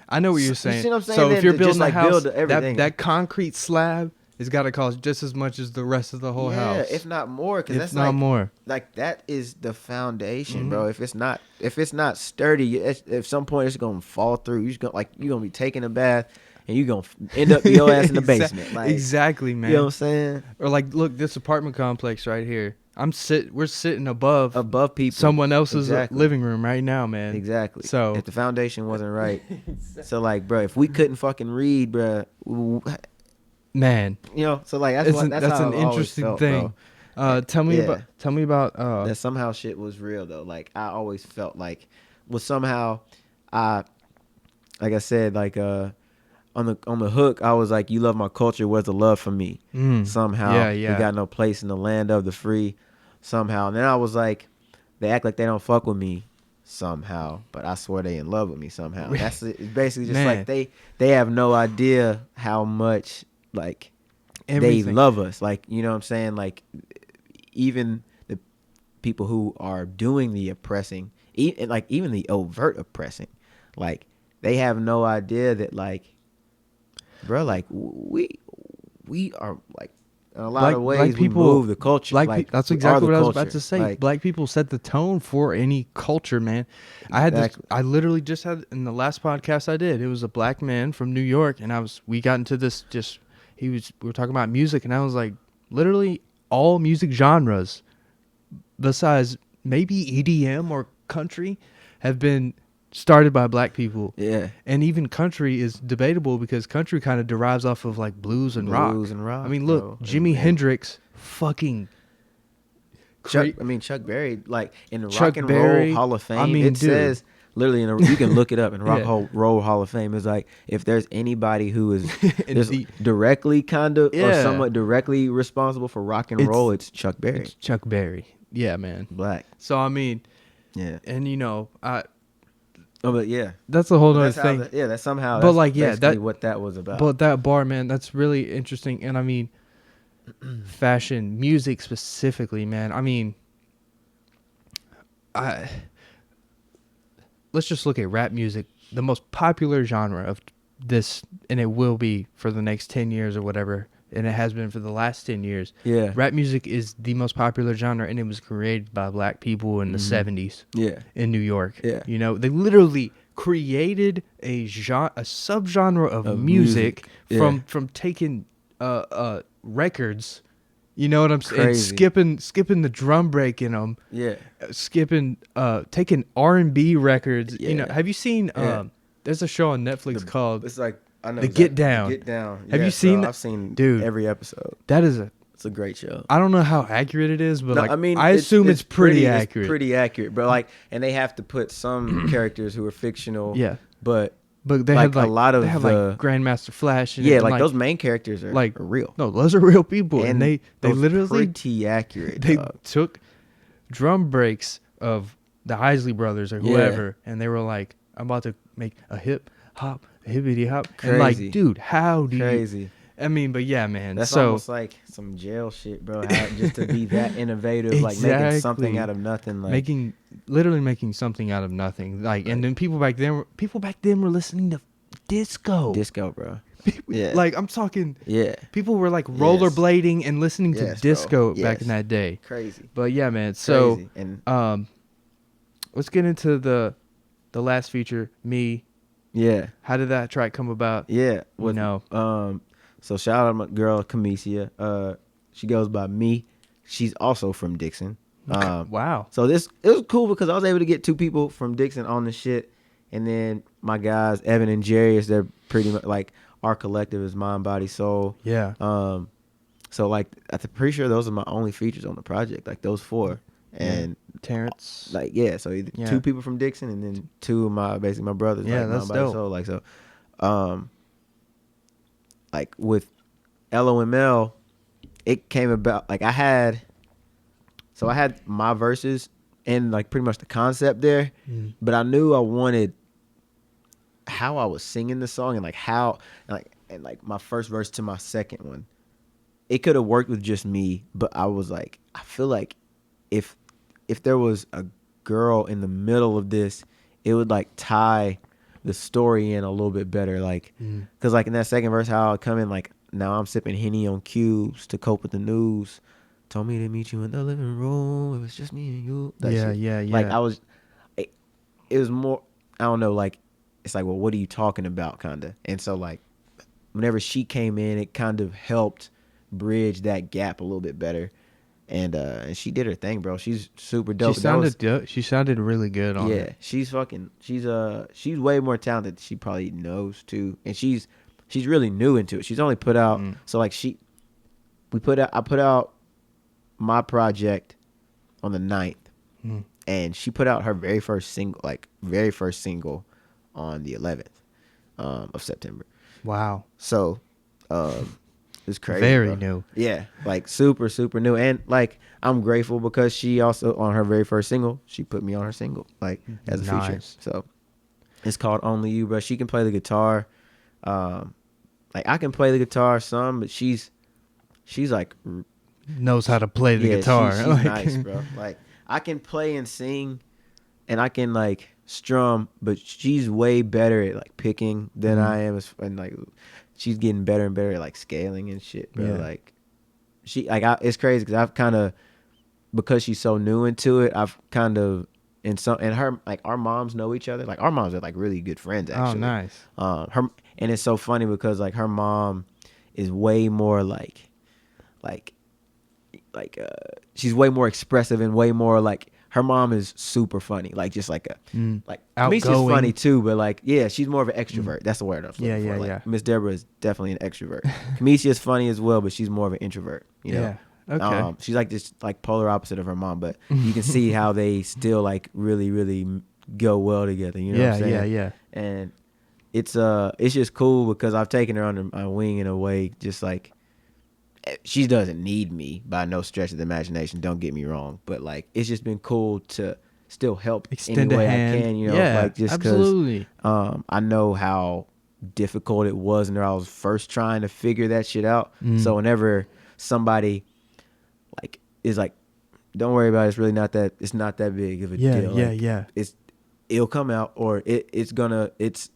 I know what you're saying. You see what I'm saying? So if you're building just, a house, build everything. that concrete slab it's got to cost just as much as the rest of the whole yeah, house. if not more, because If that's not like more. like that is the foundation, Mhm. bro. If it's not sturdy, at some point it's gonna fall through. You're gonna be taking a bath and you're gonna end up your ass in the basement. Like, exactly, man. you know what I'm saying? Or like, look, this apartment complex right here. We're sitting above People, someone else's Exactly. living room right now, man. Exactly. So if the foundation wasn't right, so like, bro, if we couldn't fucking read, bro, man, you know, so like that's that's how an I've always interesting felt, thing. bro. Tell me Yeah. about That somehow shit was real though. Like I always felt like was somehow like I said, like on the hook, I was like, you love my culture, where's the love for me? Somehow Yeah. we got no place in the land of the free. Somehow. And then I was like, they act like they don't fuck with me somehow, but I swear they in love with me somehow. That's it. It's basically just Man. like they have no idea how much like Everything. they love us. Like, you know what I'm saying? Like even the people who are doing the oppressing, even the overt oppressing, like they have no idea that like, bro, like we are like in a lot of ways we move the culture. That's we are exactly the what I was culture. about to say. Like, Black people set the tone for any culture, man. Exactly. I literally just had in the last podcast I did. It was a black man from New York, and we got into this. We were talking about music, and I was like, literally all music genres, besides maybe EDM or country, have been started by black people. yeah, And even country is debatable because country kind of derives off of like blues and rock. I mean, look, bro. Jimi Hendrix fucking Chuck Berry, like in the Chuck Rock and Berry, Roll Hall of Fame, I mean, it dude. says literally you can look it up in Rock Yeah. Roll Hall of Fame. It's like if there's anybody who is And directly kind of or Yeah. somewhat directly responsible for rock and roll, it's Chuck Berry, It's Chuck Berry. Yeah, man. black. So I mean, Yeah. and But yeah, that's a whole other that's how thing. that's somehow. But, That's like, yeah, basically that- what that was about. But that bar, man, that's really interesting. And I mean, fashion, music specifically, man. I mean, let's just look at rap music, the most popular genre of this, and it will be for the next 10 years or whatever, and it has been for the last 10 years. yeah, Rap music is the most popular genre, and it was created by black people in the 70s yeah, in New York. Yeah. You know, they literally created a subgenre of music Yeah. from taking records. You know what I'm saying? Crazy. Skipping the drum break in them, yeah. taking R&B records. You know, Yeah. have you seen? Yeah. There's a show on Netflix called It's like I know The exactly- Get Down. Get Down. Have you Yeah, seen bro, that? I've seen Dude. every episode. that is a. It's a great show. I don't know how accurate it is, but No, like I mean, I assume it's pretty accurate. It's pretty accurate, but like, and they have to put some characters who are fictional. Yeah. but But they like, have like a lot of they have the- like Grandmaster Flash. And yeah, and like those main characters are like are real. No, those are real people, and they those literally pretty accurate. they dog. took drum breaks of the Isley Brothers or Yeah. whoever, and they were like, "I'm about to make a hip hop, a hippity hop," and like, Crazy. dude, how do Crazy. you? I mean, but yeah, man. That's so almost like some jail shit, bro. Just to be that innovative, like making something Exactly. out of nothing. Like, literally making something out of nothing. Like, and then people back then were listening to disco. disco, bro. Yeah. Like I'm talking. Yeah, People were like rollerblading and listening to Yes, bro. disco back Yes. in that day. crazy. But yeah, man. So Crazy. And let's get into the last feature. Me. yeah, How did that track come about? yeah. You know. So shout out to my girl Camicia. She goes by Me. She's also from Dixon. Wow. So it was cool because I was able to get two people from Dixon on the shit, and then my guys Evan and Jarius. They're pretty much like our collective is Mind, Body, Soul. Yeah. So like I'm pretty sure those are my only features on the project. Like those four, and Terrence. like yeah. So either Yeah. two people from Dixon, and then two of my brothers. Yeah, like, that's Mind, Body, dope. Soul. Like so, like with LOML, it came about like I had my verses and like pretty much the concept there, but I knew I wanted how I was singing the song and like how and like my first verse to my second one. It could have worked with just me, but I was like, I feel like if there was a girl in the middle of this, it would like tie the story in a little bit better. Like, cause like in that second verse, how I come in like now I'm sipping Henny on cubes to cope with the news. Told me to meet you in the living room. It was just me and you. That shit. Yeah. Like it was more. I don't know. Like it's like, well, what are you talking about, kinda? And so like, whenever she came in, it kind of helped bridge that gap a little bit better. And she did her thing, bro. She's super dope. She sounded really good on it. She's way more talented than she probably knows too. And she's really new into it. She's only put out so like I put out my project on the 9th. And she put out her very first single on the 11th of September. Wow. So it's crazy. Very bro. new. Yeah, like super, super new. And like I'm grateful because she also, on her very first single, she put me on her single, like as a feature. So it's called Only You, bro. She can play the guitar. Like I can play the guitar some, but she's like knows how to play the guitar. She's nice, bro. Like I can play and sing and I can like strum, but she's way better at like picking than I am, and like she's getting better and better at like scaling and shit, bro. Like it's crazy because I've kind of, because she's so new into it, I've kind of and her, like our moms know each other. Like our moms are like really good friends actually. Oh, nice. And it's so funny because like her mom is way more like she's way more expressive and way more like, her mom is super funny, like just like like Kamisha's funny too, but like she's more of an extrovert. That's the word I'm looking for. Like, Miss Deborah is definitely an extrovert. Kamisha is funny as well, but she's more of an introvert. You know, okay. She's like this like polar opposite of her mom, but you can see how they still like really really go well together. You know what I'm saying? Yeah. And it's just cool because I've taken her under my wing in a way, just like. She doesn't need me by no stretch of the imagination, don't get me wrong, but like it's just been cool to still help extend any way a hand. I can, you know, like just absolutely. I know how difficult it was when I was first trying to figure that shit out. So whenever somebody like is like, don't worry about it, it's not that big of a deal. It'll come out, or it's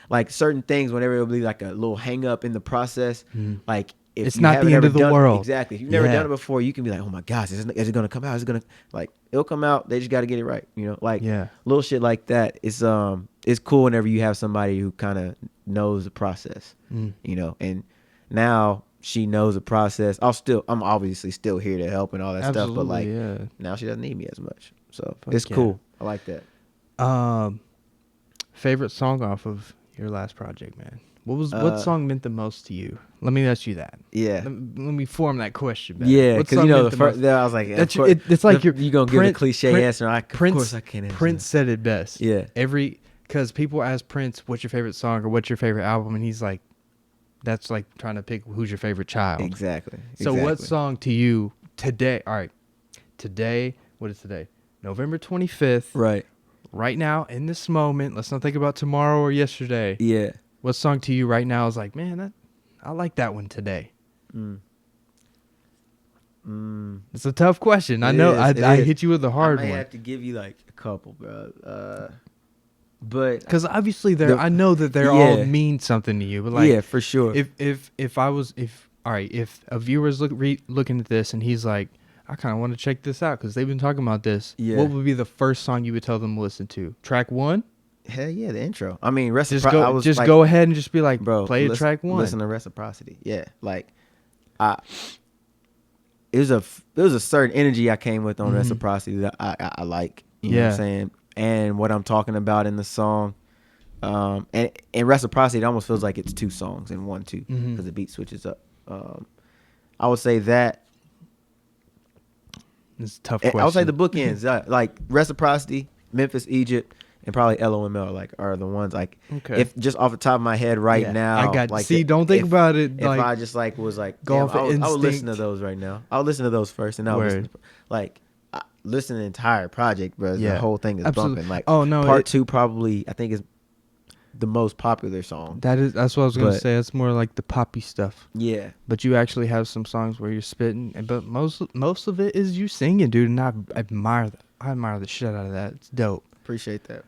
like certain things, whenever it'll be like a little hang up in the process, like if it's you not the end of the world. Exactly. If you've never done it before, you can be like, oh my gosh, is it going to come out? Is it going to, like, it'll come out. They just got to get it right. You know, like little shit like that. It's cool whenever you have somebody who kind of knows the process, you know, and now she knows the process. I'm obviously still here to help and all that stuff, but like now she doesn't need me as much. So it's cool. I like that. Favorite song off of your last project, man? What song meant the most to you? Let me ask you that. Yeah. Let me form that question better. Yeah, because you know the first. I was like, it's like you gonna give a cliche answer. Of course I can't answer. Prince said it best. Yeah. Because people ask Prince, "What's your favorite song?" or "What's your favorite album?" and he's like, "That's like trying to pick who's your favorite child." Exactly. So what song to you today? All right, today. What is today? November 25th. Right. Right now, in this moment. Let's not think about tomorrow or yesterday. Yeah. What song to you right now is like, man, I like that one today? It's a tough question. I know. I hit you with a hard one. I have to give you like a couple, bro. But because obviously I know that they're all mean something to you. But like, for sure. If a viewer's looking at this and he's like, I kind of want to check this out because they've been talking about this. Yeah. What would be the first song you would tell them to listen to? Track 1? Hell yeah, the intro. I mean, go ahead and just be like, bro, play track 1. Listen to Reciprocity. Yeah, like, it was a certain energy I came with on Reciprocity that I like. You know what I'm saying? And what I'm talking about in the song, and in Reciprocity, it almost feels like it's 2 songs in one too, because the beat switches up. I would say that. It's a tough question. I would say the bookends, like Reciprocity, Memphis, Egypt, and probably LOML, like, are the ones, like, if just off the top of my head now, I got, like, don't think about it. If I just like was like, I would listen to those right now. I'll listen to those first, and I'll listen to the entire project, bro. The whole thing is bumping. Like, part 2 probably I think is the most popular song. That's what I was gonna say. It's more like the poppy stuff. Yeah. But you actually have some songs where you're spitting, but most of it is you singing, dude. And I admire the shit out of that. It's dope. Appreciate that.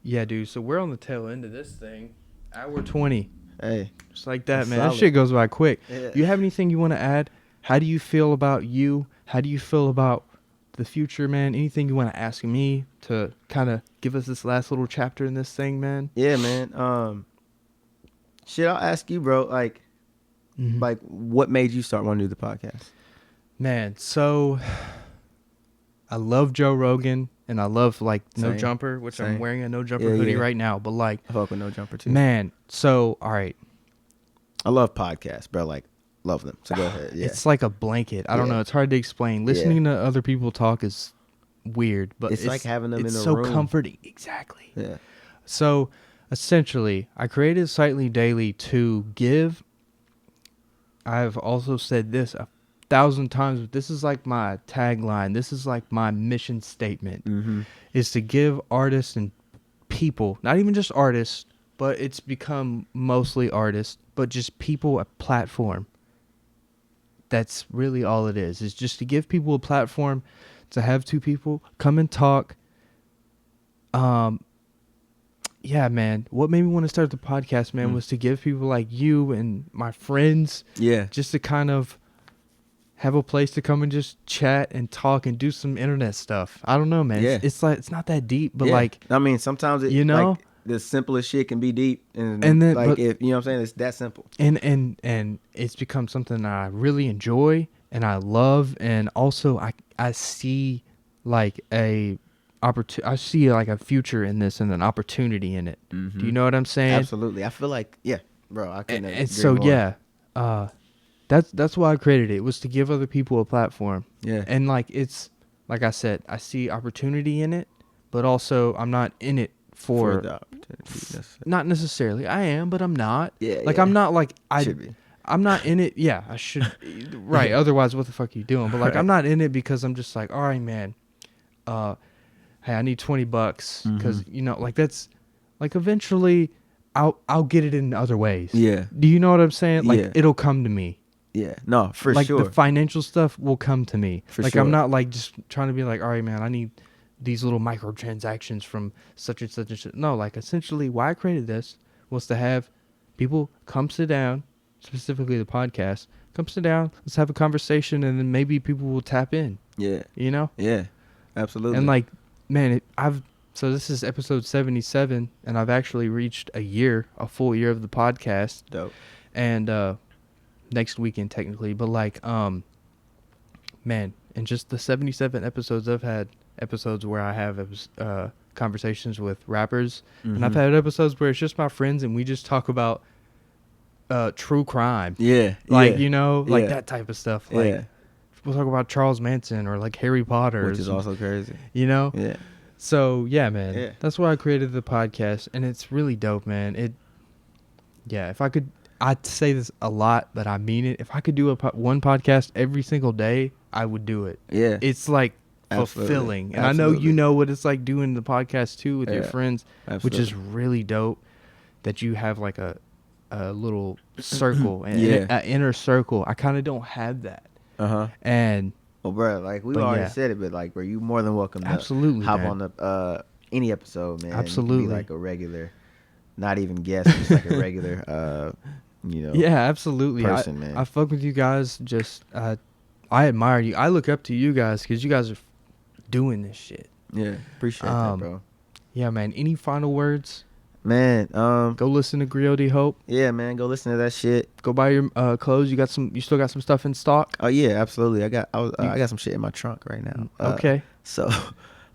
Yeah, dude. So we're on the tail end of this thing. Hour 20. Hey, just like that, that's man. solid. That shit goes by quick. Yeah. Do you have anything you want to add? How do you feel about you? How do you feel about the future, man? Anything you want to ask me to kind of give us this last little chapter in this thing, man? Yeah, man. Shit, I'll ask you, bro. Like, Mhm. what made you start wanting to do the podcast? Man, so I love Joe Rogan and I love like No Same. Jumper, which I'm Same. wearing a No Jumper Yeah, hoodie yeah. right now. But like, I fuck with No Jumper too. man, so all right, I love podcasts, bro. Like, love them. So go ahead. Yeah. it's like a blanket. I don't Yeah. know. It's hard to explain. Listening to other people talk is weird, but It's like having them it's in a so room. comforting. Exactly. Yeah. So essentially, I created Slightlee Daily to give. I've also said this 1,000 times, but this is like my tagline. This is like my mission statement. Mm-hmm. Is to give artists and people, not even just artists, but it's become mostly artists, but just people a platform. That's really all it is. It's just to give people a platform to have two people come and talk. Yeah, man. What made me want to start the podcast, man, was to give people like you and my friends Yeah. just to kind of have a place to come and just chat and talk and do some internet stuff. I don't know, man. Yeah. It's like, it's not that deep, but Yeah. like, I mean, sometimes it, you know? like, the simplest shit can be deep, and then- like, but- if you know what I'm saying, it's that simple. and it's become something that I really enjoy and I love, and also I see like I see like a future in this and an opportunity in it. Do you know what I'm saying? Absolutely. I feel like, yeah, bro. I couldn't agree And so more. yeah, that's why I created it. It was to give other people a platform. Yeah. And like it's like I said, I see opportunity in it, but also I'm not in it For for the opportunity. That's it. not necessarily. I am, but I'm not. Yeah, Like yeah. I'm not like Should be. I'm not in it. Yeah, I should. Right. Otherwise, what the fuck are you doing? But like, I'm not in it because I'm just like, all right, man. Hey, I need $20 because you know, like that's like eventually, I'll get it in other ways. Yeah. Do you know what I'm saying? Like Yeah. it'll come to me. Yeah. No, for Like sure. the financial stuff will come to me. For like sure. I'm not like just trying to be like, all right, man, I need these little microtransactions from such and such and such. No, like essentially, why I created this was to have people come sit down, specifically the podcast, come sit down, let's have a conversation, and then maybe people will tap in. Yeah. You know? Yeah. Absolutely. And like, man, so this is episode 77, and I've actually reached a full year of the podcast, dope. and next weekend technically, but like, man, in just the 77 episodes I've had, episodes where I have conversations with rappers, and I've had episodes where it's just my friends and we just talk about true crime. Yeah. Like, yeah. you know, like Yeah. that type of stuff. Like, Yeah. we'll talk about Charles Manson or like Harry Potter. Which is also crazy. you know? Yeah. So, yeah, man. Yeah. That's why I created the podcast, and it's really dope, man. Yeah, if I could, I'd say this a lot, but I mean it. If I could do one podcast every single day, I would do it. Yeah. It's like Absolutely. fulfilling. And I know you Absolutely. know what it's like doing the podcast too with your Yeah. friends, which is really dope that you have like a little circle, and Yeah. an inner circle. I kind of don't have that. Uh-huh. And Well, bro, like we But already yeah. said it, but like, bro, you more than welcome to Absolutely, hop man. on the any episode, man. Absolutely. Be like a regular, not even guest, just like a regular, you know. yeah, absolutely. person, man. I fuck with you guys. Just I admire you. I look up to you guys because you guys are doing this shit. Yeah. Appreciate that, bro. Yeah, man. Any final words? Man, Go listen to Griot de Hope. yeah, man, go listen to that shit. Go buy your clothes. You still got some stuff in stock. Oh yeah, absolutely. I got some shit in my trunk right now. Okay. So,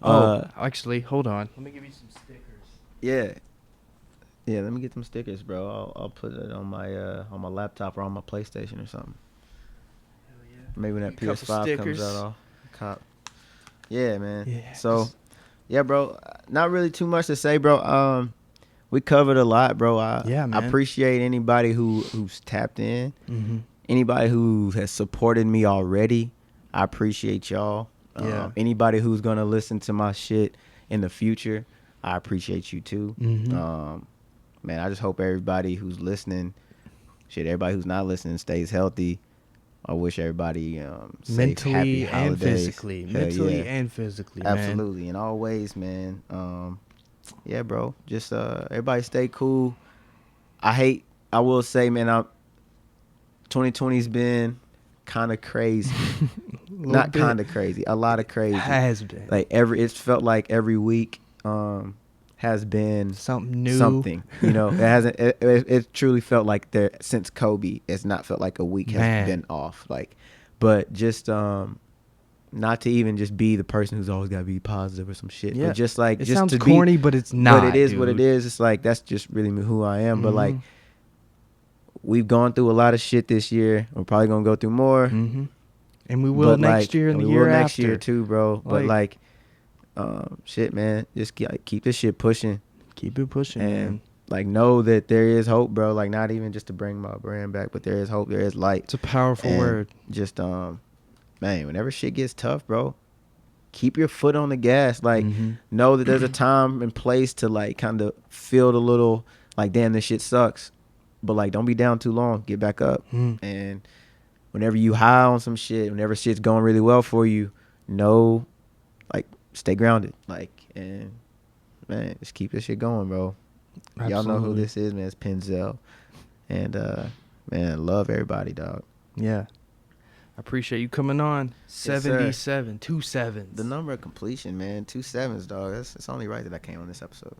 Actually, hold on. Let me give you some stickers. yeah. Yeah, let me get some stickers, bro. I'll put it on my laptop or on my PlayStation or something. Hell yeah. Maybe when that Couple PS5 comes stickers. out, I'll cop. Yeah, man. Yeah. So, yeah, bro. Not really too much to say, bro. We covered a lot, bro. Yeah, I man. appreciate anybody who's tapped in. Mm-hmm. Anybody who has supported me already, I appreciate y'all. Yeah. Anybody who's gonna listen to my shit in the future, I appreciate you too. Mhm. Man, I just hope everybody who's listening, everybody who's not listening stays healthy. I wish everybody safe, Mentally happy and holidays. physically. Hell Mentally yeah. and physically, man. Absolutely, and always, man. Yeah, bro. Just everybody stay cool. I hate I will say, man, 2020's been kind of crazy. Not kind of crazy, a lot of crazy. Has been. Like it's felt like every week has been Something new. something. You know, it hasn't. It truly felt like there since Kobe. It's not felt like a week has been off. Like, but just not to even just be the person who's always got to be positive or some shit. Yeah. But just like It just sounds to corny, but it's not. But it is dude. what it is. It's like that's just really who I am. But like, Mhm. we've gone through a lot of shit this year. We're probably gonna go through more. Mm-hmm. And we will But, next like, year and the we year will after. next year too, bro. But like, shit, man, just keep this shit pushing. Keep it pushing, And man. like, know that there is hope, bro. Like, not even just to bring my brand back, but there is hope. There is light. It's a powerful And word. Just man, whenever shit gets tough, bro, keep your foot on the gas. Like, Mhm. know that there's a time and place to like kind of feel the little like, damn, this shit sucks. But like, don't be down too long. Get back up. And whenever you high on some shit, whenever shit's going really well for you, know, like, stay grounded. Like, and man, just keep this shit going, bro. Absolutely. Y'all know who this is, man. It's Penzel. And man, love everybody, dog. Yeah. I appreciate you coming on. sir. 77, 2 sevens. The number of completion, man, 2 sevens, dog. It's only right that I came on this episode.